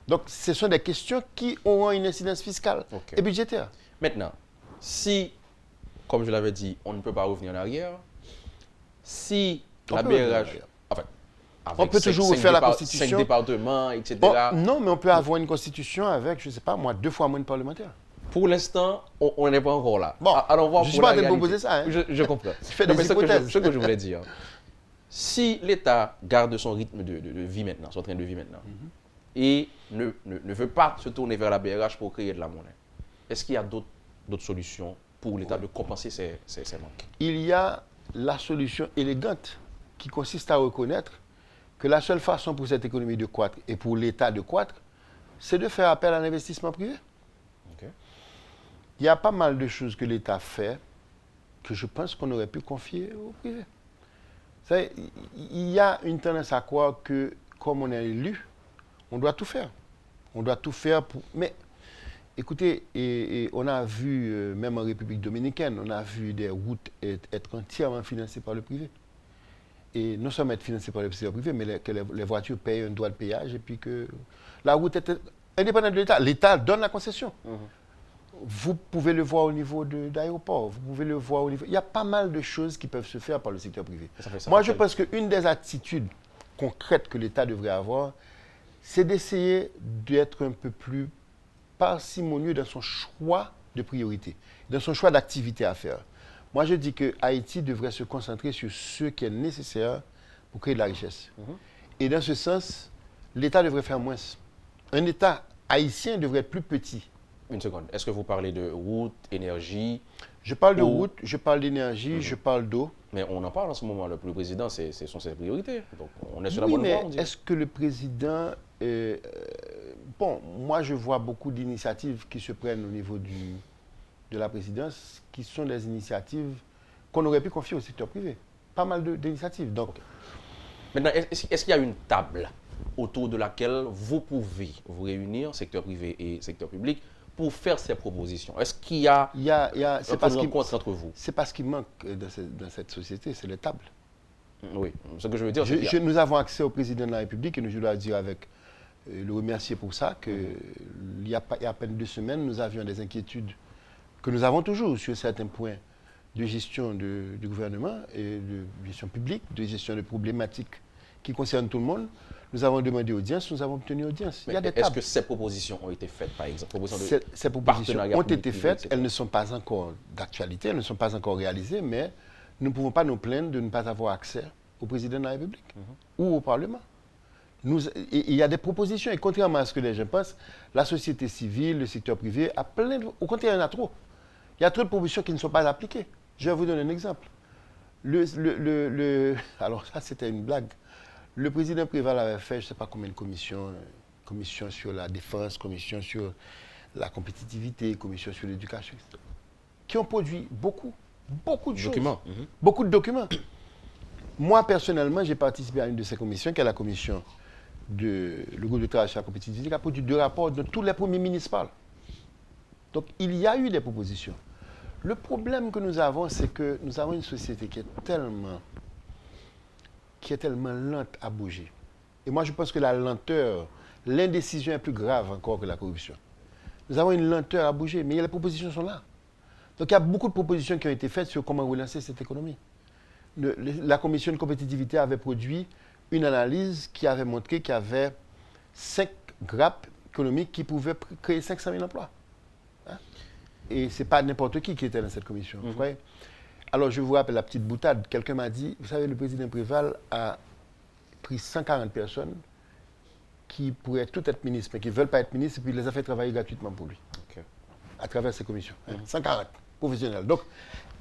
Speaker 3: Donc, ce sont des questions qui auront une incidence fiscale
Speaker 2: Ok.
Speaker 3: et budgétaire.
Speaker 2: Maintenant, si, comme je l'avais dit, on ne peut pas revenir en arrière, si
Speaker 3: On
Speaker 2: la
Speaker 3: peut revenir en
Speaker 2: BRH,
Speaker 3: arrière.
Speaker 2: enfin, avec
Speaker 3: On peut toujours refaire la Constitution.
Speaker 2: 5 départements, etc.
Speaker 3: Bon, non, mais on peut avoir une constitution avec, je ne sais pas moi, 2 fois moins de parlementaires.
Speaker 2: Pour l'instant, on n'est pas encore là.
Speaker 3: Bon,
Speaker 2: Alors, voir
Speaker 3: je ne suis
Speaker 2: pour
Speaker 3: pas
Speaker 2: la
Speaker 3: en train de
Speaker 2: réalité.
Speaker 3: proposer ça. Hein.
Speaker 2: Je comprends.
Speaker 3: fais
Speaker 2: Non,
Speaker 3: des
Speaker 2: mais
Speaker 3: hypothèses.
Speaker 2: ce que je voulais dire, si l'État garde son rythme de vie maintenant, son train de vie maintenant, et ne veut pas se tourner vers la BRH pour créer de la monnaie, est-ce qu'il y a d'autres solutions pour l'État de compenser ces manques?
Speaker 3: Il y a la solution élégante qui consiste à reconnaître que la seule façon pour cette économie de croître et pour l'État de croître, c'est de faire appel à l'investissement privé.
Speaker 2: Ok.
Speaker 3: Il y a pas mal de choses que l'État fait que je pense qu'on aurait pu confier au privé. Vous savez, il y a une tendance à croire que, comme on est élu, on doit tout faire. On doit tout faire pour... Mais, écoutez, et on a vu, même en République dominicaine, on a vu des routes être entièrement financées par le privé. Et non seulement être financées par le secteur privé, mais que les voitures payent un droit de péage et puis que la route est indépendante de l'État. L'État donne la concession. Vous pouvez le voir au niveau d'aéroports, vous pouvez le voir au niveau... Il y a pas mal de choses qui peuvent se faire par le secteur privé. Moi, je pense qu'une des attitudes concrètes que l'État devrait avoir, c'est d'essayer d'être un peu plus parcimonieux dans son choix de priorité, dans son choix d'activité à faire. Moi, je dis que Haïti devrait se concentrer sur ce qui est nécessaire pour créer de la richesse. Et dans ce sens, l'État devrait faire moins. Un État haïtien devrait être plus petit.
Speaker 2: Une seconde. Est-ce que vous parlez de route, énergie?
Speaker 3: Je parle de route, je parle d'énergie, je parle d'eau.
Speaker 2: Mais on en parle en ce moment. Le président, ce sont ses priorités. Donc, on est sur la
Speaker 3: Oui,
Speaker 2: bonne
Speaker 3: mais
Speaker 2: voie, on dirait.
Speaker 3: est-ce que le président... bon, moi, je vois beaucoup d'initiatives qui se prennent au niveau de la présidence, qui sont des initiatives qu'on aurait pu confier au secteur privé. Pas mal d'initiatives. Donc,
Speaker 2: Maintenant, est-ce qu'il y a une table autour de laquelle vous pouvez vous réunir, secteur privé et secteur public, pour faire ces propositions? Est-ce qu'il y a,
Speaker 3: c'est
Speaker 2: un peu de rencontre entre vous?
Speaker 3: C'est pas ce qui manque dans cette société, c'est les tables.
Speaker 2: Oui, ce que je veux dire, c'est qu'il y a-
Speaker 3: Nous avons accès au président de la République et je dois dire avec le remercier pour ça il y a à peine 2 semaines, nous avions des inquiétudes que nous avons toujours sur certains points de gestion du gouvernement et de gestion publique, de gestion de problématiques qui concernent tout le monde. Nous avons demandé audience, nous avons obtenu audience. Il y a des
Speaker 2: Est-ce
Speaker 3: tables.
Speaker 2: que ces propositions ont été faites, par exemple?
Speaker 3: Ces propositions
Speaker 2: partenariat
Speaker 3: ont été
Speaker 2: public-privé,
Speaker 3: faites,
Speaker 2: etc.
Speaker 3: elles ne sont pas encore d'actualité, elles ne sont pas encore réalisées, mais nous ne pouvons pas nous plaindre de ne pas avoir accès au président de la République ou au Parlement. Il y a des propositions, et contrairement à ce que les gens pensent, la société civile, le secteur privé, a plein de... Au contraire, il y en a trop. Il y a trop de propositions qui ne sont pas appliquées. Je vais vous donner un exemple. Alors ça, c'était une blague. Le président Préval avait fait, je ne sais pas combien de commissions, commission sur la défense, commission sur la compétitivité, commission sur l'éducation, etc., qui ont produit beaucoup de choses. Beaucoup de documents. Moi, personnellement, j'ai participé à une de ces commissions, qui est la commission le groupe de travail sur la compétitivité, qui a produit 2 rapports dont tous les premiers ministres parlent. Donc, il y a eu des propositions. Le problème que nous avons, c'est que nous avons une société qui est tellement lente à bouger. Et moi, je pense que la lenteur, l'indécision est plus grave encore que la corruption. Nous avons une lenteur à bouger, mais les propositions sont là. Donc, il y a beaucoup de propositions qui ont été faites sur comment relancer cette économie. La commission de compétitivité avait produit une analyse qui avait montré qu'il y avait 5 grappes économiques qui pouvaient créer 500 000 emplois. Hein? Et ce n'est pas n'importe qui était dans cette commission. Vous voyez? Alors, je vous rappelle la petite boutade. Quelqu'un m'a dit, vous savez, le président Préval a pris 140 personnes qui pourraient toutes être ministres, mais qui ne veulent pas être ministres, et puis il les a fait travailler gratuitement pour lui, à travers ces commissions. 140 professionnels. Donc,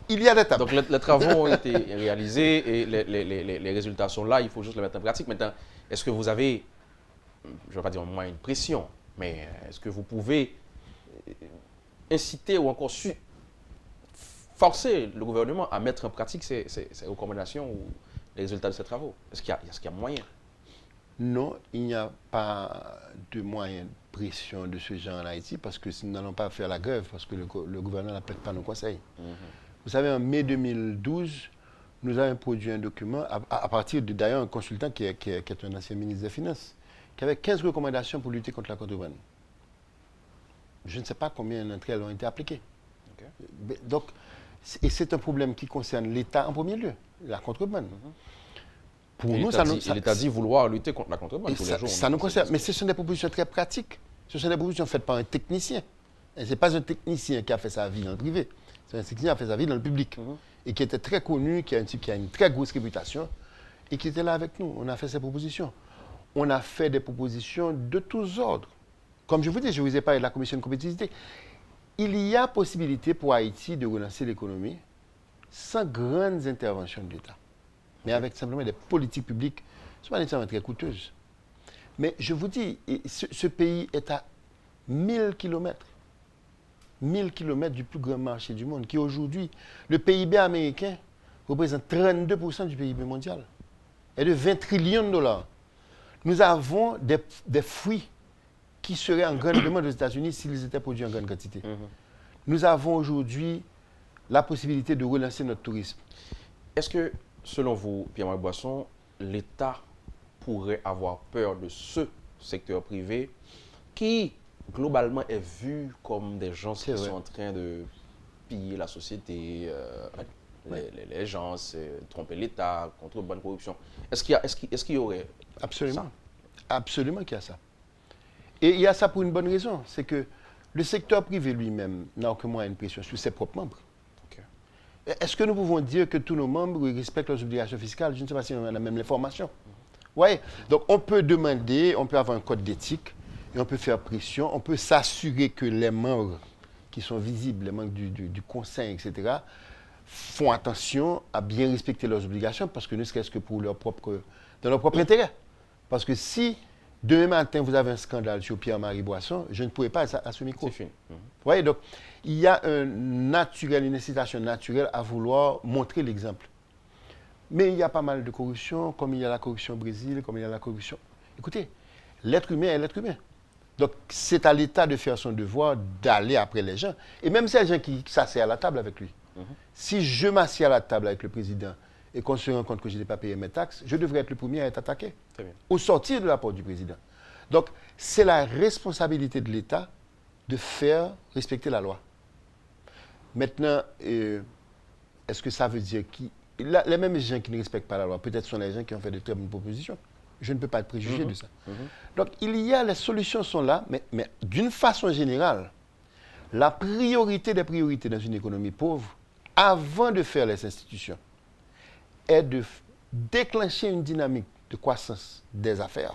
Speaker 3: il y a des étapes.
Speaker 2: Donc, les travaux ont été réalisés et les résultats sont là, il faut juste les mettre en pratique. Maintenant, est-ce que vous avez, je ne vais pas dire moins une pression, mais est-ce que vous pouvez inciter ou encore forcer le gouvernement à mettre en pratique ces recommandations ou les résultats de ces travaux? Est-ce qu'il y a moyen?
Speaker 3: Non, il n'y a pas de moyen de pression de ce genre en Haïti parce que nous n'allons pas faire la grève parce que le gouvernement n'applique pas nos conseils. Vous savez, en mai 2012, nous avons produit un document à partir d'ailleurs un consultant qui est un ancien ministre des Finances, qui avait 15 recommandations pour lutter contre la contrebande. Je ne sais pas combien d'entre elles ont été appliquées. Donc, et c'est un problème qui concerne l'État en premier lieu, la contrebande.
Speaker 2: Pour nous, l'État dit vouloir lutter contre la contrebande tous les jours.
Speaker 3: Ça nous concerne, mais ce sont des propositions très pratiques. Ce sont des propositions faites par un technicien. Et ce n'est pas un technicien qui a fait sa vie dans le privé. C'est un technicien qui a fait sa vie dans le public. Et qui était très connu, qui a une très grosse réputation, et qui était là avec nous. On a fait ces propositions. On a fait des propositions de tous ordres. Comme je vous dis, je vous ai parlé de la commission de compétitivité. Il y a possibilité pour Haïti de relancer l'économie sans grandes interventions de l'État, mais avec simplement des politiques publiques, ce n'est pas nécessairement très coûteuses. Mais je vous dis, ce pays est à 1000 km. 1000 km du plus grand marché du monde, qui aujourd'hui, le PIB américain représente 32% du PIB mondial, et de 20 trillions de dollars. Nous avons des fruits qui seraient en grande demande aux États-Unis s'ils étaient produits en grande quantité. Nous avons aujourd'hui la possibilité de relancer notre tourisme.
Speaker 2: Est-ce que, selon vous, Pierre-Marc Boisson, l'État pourrait avoir peur de ce secteur privé qui, globalement, est vu comme des gens qui sont en train de piller la société, les gens, tromper l'État, contrebande, corruption? Est-ce qu'il y aurait
Speaker 3: Absolument.
Speaker 2: ça?
Speaker 3: Absolument qu'il y a ça. Et il y a ça pour une bonne raison, c'est que le secteur privé lui-même n'a aucun moyen de pression sur ses propres membres. Est-ce que nous pouvons dire que tous nos membres respectent leurs obligations fiscales? Je ne sais pas si on a même l'information. Oui. Donc on peut demander, on peut avoir un code d'éthique, et on peut faire pression, on peut s'assurer que les membres qui sont visibles, les membres du conseil, etc., font attention à bien respecter leurs obligations, parce que ne serait-ce que pour dans leur propre intérêt. Parce que si demain matin, vous avez un scandale sur Pierre-Marie Boisson, je ne pourrais pas être à ce micro.
Speaker 2: C'est fini.
Speaker 3: Vous voyez, donc, il y a une incitation naturelle à vouloir montrer l'exemple. Mais il y a pas mal de corruption, comme il y a la corruption au Brésil, comme il y a la corruption. Écoutez, l'être humain est l'être humain. Donc, c'est à l'État de faire son devoir d'aller après les gens. Et même ces gens qui s'asseyent à la table avec lui. Si je m'assieds à la table avec le président et qu'on se rend compte que je n'ai pas payé mes taxes, je devrais être le premier à être attaqué. Au sortir de la porte du président. Donc, c'est la responsabilité de l'État de faire respecter la loi. Maintenant, est-ce que ça veut dire les mêmes gens qui ne respectent pas la loi, peut-être sont les gens qui ont fait de très bonnes propositions. Je ne peux pas être préjugé de ça. Donc, les solutions sont là, mais d'une façon générale, la priorité des priorités dans une économie pauvre, avant de faire les institutions, est de déclencher une dynamique de croissance des affaires.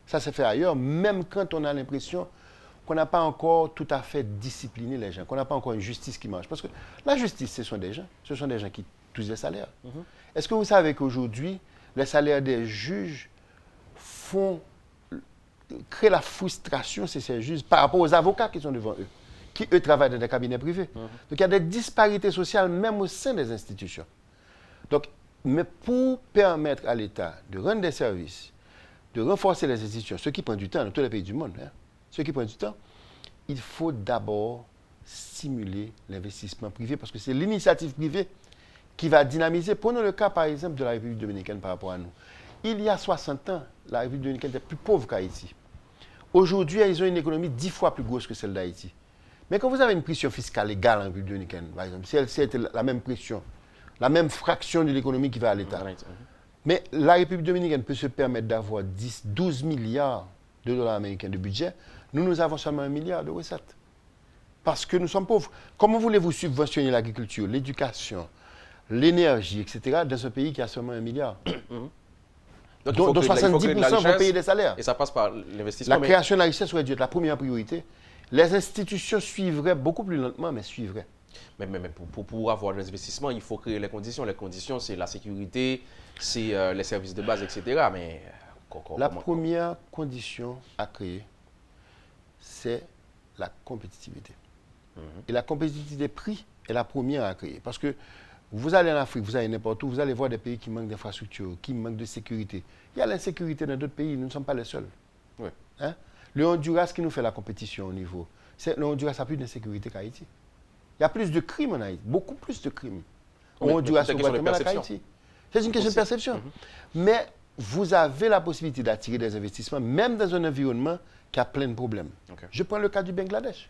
Speaker 3: Ça se fait ailleurs, même quand on a l'impression qu'on n'a pas encore tout à fait discipliné les gens, qu'on n'a pas encore une justice qui marche. Parce que la justice, ce sont des gens qui touchent des salaires. Est-ce que vous savez qu'aujourd'hui, les salaires des juges créent la frustration chez ces juges par rapport aux avocats qui sont devant eux, qui eux travaillent dans des cabinets privés. Donc il y a des disparités sociales même au sein des institutions. Donc, mais pour permettre à l'État de rendre des services, de renforcer les institutions, ce qui prend du temps dans tous les pays du monde, ce qui prend du temps, il faut d'abord stimuler l'investissement privé parce que c'est l'initiative privée qui va dynamiser. Prenons le cas, par exemple, de la République dominicaine par rapport à nous. Il y a 60 ans, la République dominicaine était plus pauvre qu'Haïti. Aujourd'hui, ils ont une économie 10 fois plus grosse que celle d'Haïti. Mais quand vous avez une pression fiscale égale en République dominicaine, par exemple, si c'était la même pression, la même fraction de l'économie qui va à l'État, mais la République dominicaine peut se permettre d'avoir 12 milliards de dollars américains de budget, nous avons seulement 1 milliard de recettes. Parce que nous sommes pauvres. Comment voulez-vous subventionner l'agriculture, l'éducation, l'énergie, etc., dans un pays qui a seulement 1 milliard dont 70% vont payer des salaires.
Speaker 2: Et ça passe par l'investissement.
Speaker 3: La création de la richesse aurait dû être la première priorité. Les institutions suivraient beaucoup plus lentement, mais suivraient.
Speaker 2: Mais pour avoir des investissements, il faut créer les conditions. Les conditions, c'est la sécurité, c'est les services de base, etc. Mais
Speaker 3: la première condition à créer, c'est la compétitivité. Et la compétitivité des prix est la première à créer. Parce que vous allez en Afrique, vous allez n'importe où, vous allez voir des pays qui manquent d'infrastructures, qui manquent de sécurité. Il y a l'insécurité dans d'autres pays, nous ne sommes pas les seuls.
Speaker 2: Oui.
Speaker 3: Le Honduras qui nous fait la compétition au niveau, le Honduras a plus d'insécurité qu'Haïti. Il y a plus de crimes en Haïti, beaucoup plus de crimes. Au Honduras, au Guatemala qu'Haïti. C'est une question de perception. Mais vous avez la possibilité d'attirer des investissements, même dans un environnement qui a plein de problèmes. Je prends le cas du Bangladesh,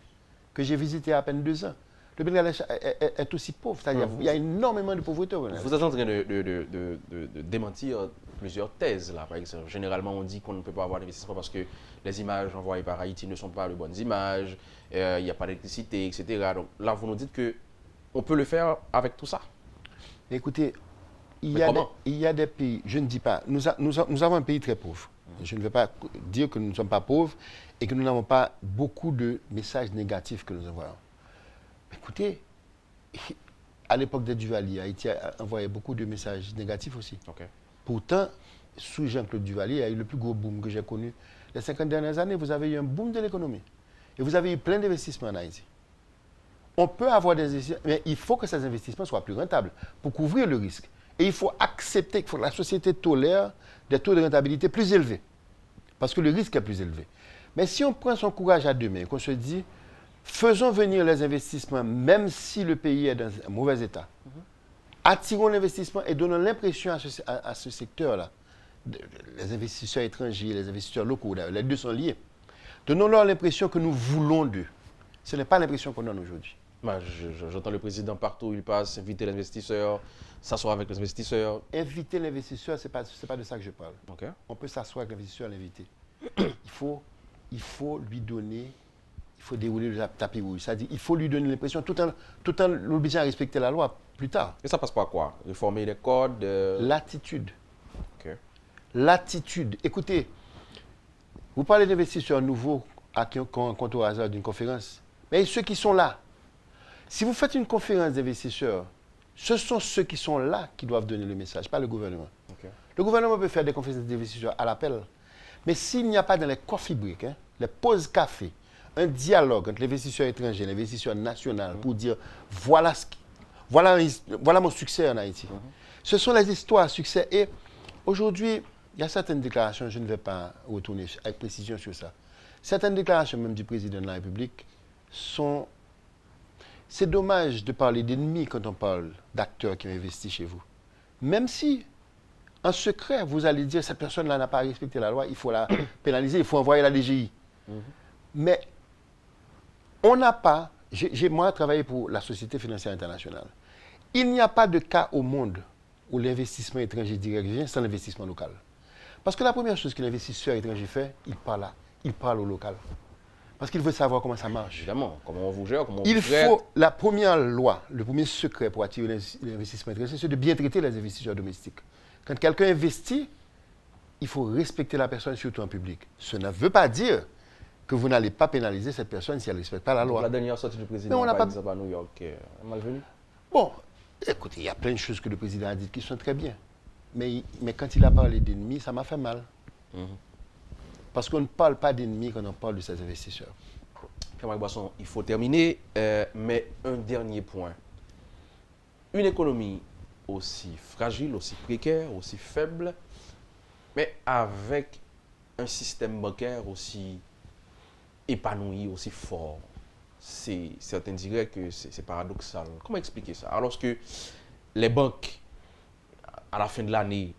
Speaker 3: que j'ai visité il y a à peine 2 ans. Le Bangladesh est aussi pauvre, c'est-à-dire il y a énormément de pauvreté au Bangladesh.
Speaker 2: Vous êtes en train de démentir plusieurs thèses, là, par exemple. Généralement, on dit qu'on ne peut pas avoir d'investissement parce que les images envoyées par Haïti ne sont pas de bonnes images, il n'y a pas d'électricité, etc. Donc là, vous nous dites qu'on peut le faire avec tout ça.
Speaker 3: Écoutez, il y a des pays, je ne dis pas, nous avons un pays très pauvre. Je ne veux pas dire que nous ne sommes pas pauvres et que nous n'avons pas beaucoup de messages négatifs que nous envoyons. Écoutez, à l'époque de Duvalier, Haïti a envoyé beaucoup de messages négatifs aussi. Pourtant, sous Jean-Claude Duvalier, il y a eu le plus gros boom que j'ai connu. Les 50 dernières années, vous avez eu un boom de l'économie. Et vous avez eu plein d'investissements en Haïti. On peut avoir des investissements, mais il faut que ces investissements soient plus rentables pour couvrir le risque. Et il faut accepter que la société tolère des taux de rentabilité plus élevés. Parce que le risque est plus élevé. Mais si on prend son courage à deux mains, qu'on se dit, faisons venir les investissements, même si le pays est dans un mauvais état. Attirons l'investissement et donnons l'impression à ce secteur-là, les investisseurs étrangers, les investisseurs locaux, les deux sont liés. Donnons-leur l'impression que nous voulons d'eux. Ce n'est pas l'impression qu'on donne aujourd'hui.
Speaker 2: J'entends le président partout, il passe, inviter les investisseurs, s'asseoir avec les investisseurs.
Speaker 3: Inviter l'investisseur, ce n'est pas de ça que je parle. On peut s'asseoir avec l'investisseur et l'inviter. Il faut lui donner... Il faut dérouler le tapis rouge. C'est-à-dire il faut lui donner l'impression, tout en l'obligeant à respecter la loi plus tard.
Speaker 2: Et ça passe par quoi? Réformer les codes
Speaker 3: L'attitude. L'attitude. Écoutez, vous parlez d'investisseurs nouveaux qu'on rencontre au hasard d'une conférence. Mais ceux qui sont là, si vous faites une conférence d'investisseurs, ce sont ceux qui sont là qui doivent donner le message, pas le gouvernement. Le gouvernement peut faire des conférences d'investisseurs à l'appel. Mais s'il n'y a pas dans les coffee breaks, les pauses café, un dialogue entre l'investisseur étranger et l'investisseur national pour dire voilà mon succès en Haïti. Ce sont les histoires à succès. Et aujourd'hui, il y a certaines déclarations, je ne vais pas retourner avec précision sur ça. Certaines déclarations même du président de la République sont... C'est dommage de parler d'ennemis quand on parle d'acteurs qui ont investi chez vous. Même si, en secret, vous allez dire cette personne-là n'a pas respecté la loi, il faut la pénaliser, il faut envoyer la DGI. Mais on n'a pas... J'ai moi travaillé pour la Société financière internationale. Il n'y a pas de cas au monde où l'investissement étranger direct vient sans l'investissement local. Parce que la première chose que l'investisseur étranger fait, il parle au local. Parce qu'il veut savoir comment ça marche.
Speaker 2: Évidemment, comment on vous gère, comment on
Speaker 3: vous traite. La première loi, le premier secret pour attirer l'investissement étranger, c'est de bien traiter les investisseurs domestiques. Quand quelqu'un investit, il faut respecter la personne, surtout en public. Ce ne veut pas dire que vous n'allez pas pénaliser cette personne si elle ne respecte pas la loi.
Speaker 2: La dernière sortie du président, par exemple, à New York, est malvenue.
Speaker 3: Bon, écoutez, il y a plein de choses que le président a dites qui sont très bien. Mais quand il a parlé d'ennemis, ça m'a fait mal. Parce qu'on ne parle pas d'ennemis quand on parle de ces investisseurs.
Speaker 2: Pierre-Marc Boisson, il faut terminer, mais un dernier point. Une économie aussi fragile, aussi précaire, aussi faible, mais avec un système bancaire aussi épanoui, aussi fort, certains diraient que c'est paradoxal. Comment expliquer ça? Alors que les banques, à la fin de l'année,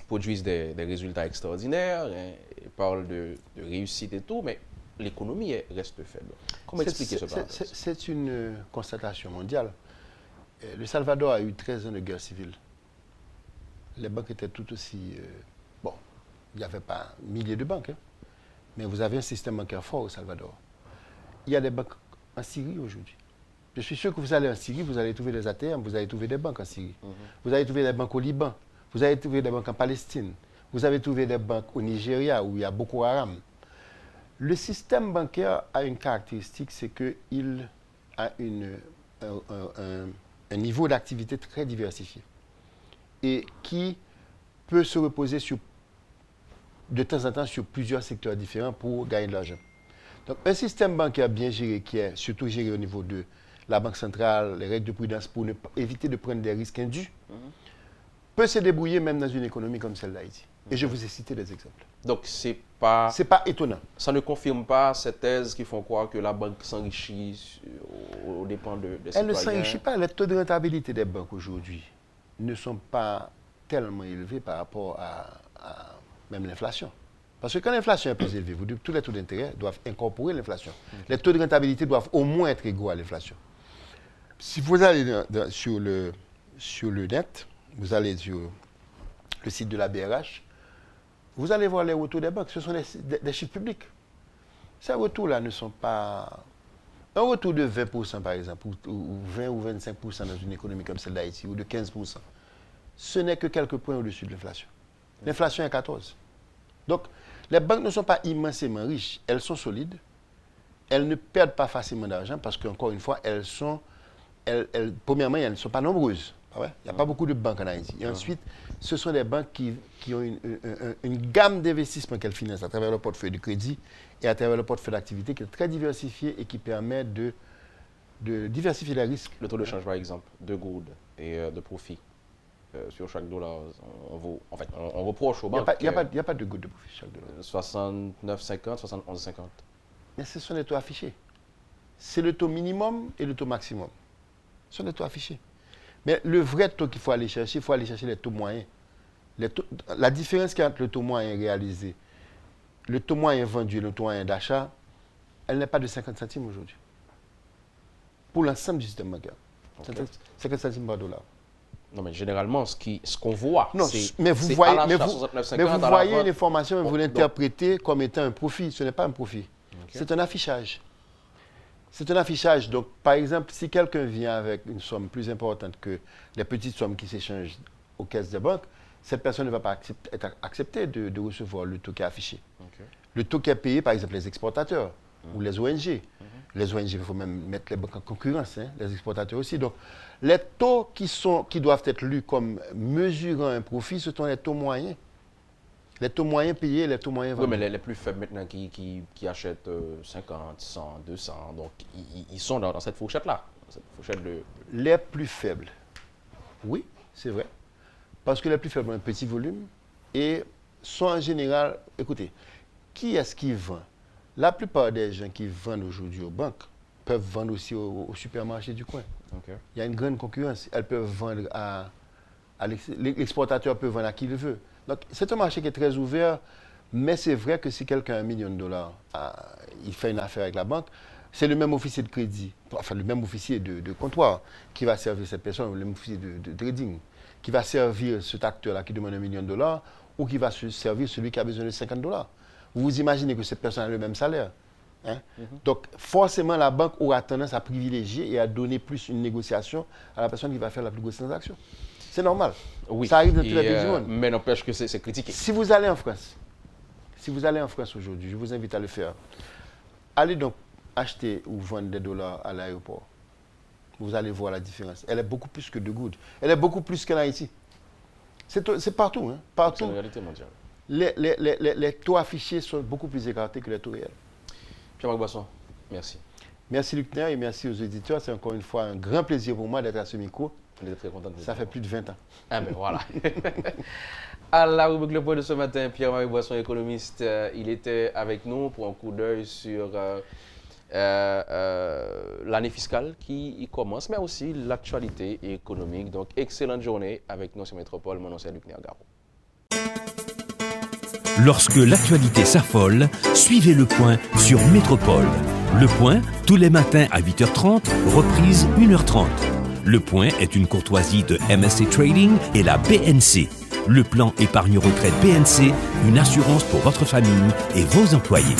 Speaker 2: produisent des résultats extraordinaires, hein, et parlent de réussite et tout, mais l'économie reste faible. Comment expliquer ce paradoxe?
Speaker 3: C'est une constatation mondiale. Le Salvador a eu 13 ans de guerre civile. Les banques étaient tout aussi... bon, il n'y avait pas milliers de banques, hein, mais vous avez un système bancaire fort au Salvador. Il y a des banques en Syrie aujourd'hui. Je suis sûr que vous allez en Syrie, vous allez trouver des ATM, vous allez trouver des banques en Syrie. Vous allez trouver des banques au Liban, vous allez trouver des banques en Palestine, vous allez trouver des banques au Nigeria où il y a Boko Haram. Le système bancaire a une caractéristique, c'est qu'il a un niveau d'activité très diversifié et qui peut se reposer de temps en temps sur plusieurs secteurs différents pour gagner de l'argent. Donc, un système bancaire bien géré, qui est surtout géré au niveau de la Banque centrale, les règles de prudence pour éviter de prendre des risques indus, peut se débrouiller même dans une économie comme celle d'Haïti. Et je vous ai cité des exemples.
Speaker 2: Donc, c'est pas
Speaker 3: étonnant.
Speaker 2: Ça ne confirme pas ces thèses qui font croire que la banque s'enrichit aux dépens des citoyens.
Speaker 3: Elle ne s'enrichit pas. Les taux de rentabilité des banques aujourd'hui ne sont pas tellement élevés par rapport à même l'inflation. Parce que quand l'inflation est plus élevée, tous les taux d'intérêt doivent incorporer l'inflation. Les taux de rentabilité doivent au moins être égaux à l'inflation. Si vous allez sur le net, vous allez sur le site de la BRH, vous allez voir les retours des banques. Ce sont des chiffres publics. Ces retours-là ne sont pas... Un retour de 20% par exemple, ou 20 ou 25% dans une économie comme celle d'Haïti, ou de 15%, ce n'est que quelques points au-dessus de l'inflation. L'inflation est à 14. Donc, les banques ne sont pas immensément riches. Elles sont solides. Elles ne perdent pas facilement d'argent parce qu'encore une fois, premièrement, elles ne sont pas nombreuses. Il n'y a pas beaucoup de banques en Haïti. Et ensuite, ce sont des banques qui ont une gamme d'investissements qu'elles financent à travers leur portefeuille de crédit et à travers leur portefeuille d'activité qui est très diversifié et qui permet de diversifier les risques.
Speaker 2: Le taux de change, par exemple, de good et de profit sur chaque dollar, on reproche aux banques.
Speaker 3: Il n'y a pas de good de profit sur chaque dollar.
Speaker 2: 69,50, 71,50.
Speaker 3: Mais ce sont les taux affichés. C'est le taux minimum et le taux maximum. Ce sont les taux affichés. Mais le vrai taux qu'il faut aller chercher, il faut aller chercher les taux moyens. La différence qu'il y a entre le taux moyen réalisé, le taux moyen vendu et le taux moyen d'achat, elle n'est pas de 50 centimes aujourd'hui. Pour l'ensemble du système bancaire. Okay. 50 centimes par dollar.
Speaker 2: Non, mais généralement, ce qu'on voit,
Speaker 3: mais vous voyez une information et vous l'interprétez comme étant un profit. Ce n'est pas un profit. Okay. C'est un affichage. C'est un affichage. Donc, par exemple, si quelqu'un vient avec une somme plus importante que les petites sommes qui s'échangent aux caisses des banques, cette personne ne va pas être acceptée de recevoir le taux qui est affiché. Okay. Le taux qui est payé, par exemple, les exportateurs ou les ONG. Les ONG, il faut même mettre les banques en concurrence, hein, les exportateurs aussi. Donc, les taux qui doivent être lus comme mesurant un profit, ce sont les taux moyens. Les taux moyens payés, les taux moyens vendus.
Speaker 2: Oui, mais les plus faibles maintenant qui achètent 50, 100, 200, donc ils sont dans cette fourchette-là.
Speaker 3: Les plus faibles, oui, c'est vrai. Parce que les plus faibles ont un petit volume et sont en général... Écoutez, qui est-ce qui vend? La plupart des gens qui vendent aujourd'hui aux banques peuvent vendre aussi au supermarché du coin. Okay. Il y a une grande concurrence. Elles peuvent vendre l'exportateur peut vendre à qui il veut. Donc, c'est un marché qui est très ouvert, mais c'est vrai que si quelqu'un a $1 million, il fait une affaire avec la banque, c'est le même officier de crédit, enfin le même officier de comptoir qui va servir cette personne, le même officier de trading, qui va servir cet acteur-là qui demande $1 million ou qui va servir celui qui a besoin de $50. Vous vous imaginez que cette personne a le même salaire. Hein? Donc, forcément, la banque aura tendance à privilégier et à donner plus une négociation à la personne qui va faire la plus grosse transaction. C'est normal.
Speaker 2: Oui.
Speaker 3: Ça arrive dans tous les pays du monde.
Speaker 2: Mais n'empêche que c'est critiqué.
Speaker 3: Si vous allez en France aujourd'hui, je vous invite à le faire. Allez donc acheter ou vendre des dollars à l'aéroport. Vous allez voir la différence. Elle est beaucoup plus que de good. Elle est beaucoup plus qu'en Haïti. C'est partout. Hein.
Speaker 2: C'est
Speaker 3: Partout.
Speaker 2: une réalité mondiale.
Speaker 3: Les taux affichés sont beaucoup plus écartés que les taux réels.
Speaker 2: Pierre-Marc Boisson, merci.
Speaker 3: Merci Luc Ner et merci aux auditeurs. C'est encore une fois un grand plaisir pour moi d'être à ce micro.
Speaker 2: On est très content de vous
Speaker 3: Ça fait plus de 20 ans.
Speaker 2: Ah ben voilà. À la rubrique Le Point de ce matin, Pierre-Marc Boisson, économiste, il était avec nous pour un coup d'œil sur l'année fiscale qui y commence, mais aussi l'actualité économique. Donc, excellente journée avec nous sur Métropole. Mon nom c'est Luc Ner-Garot.
Speaker 1: Lorsque l'actualité s'affole, suivez Le Point sur Métropole. Le Point, tous les matins à 8h30, reprise 1h30. Le Point est une courtoisie de MSC Trading et la BNC. Le plan épargne retraite BNC, une assurance pour votre famille et vos employés.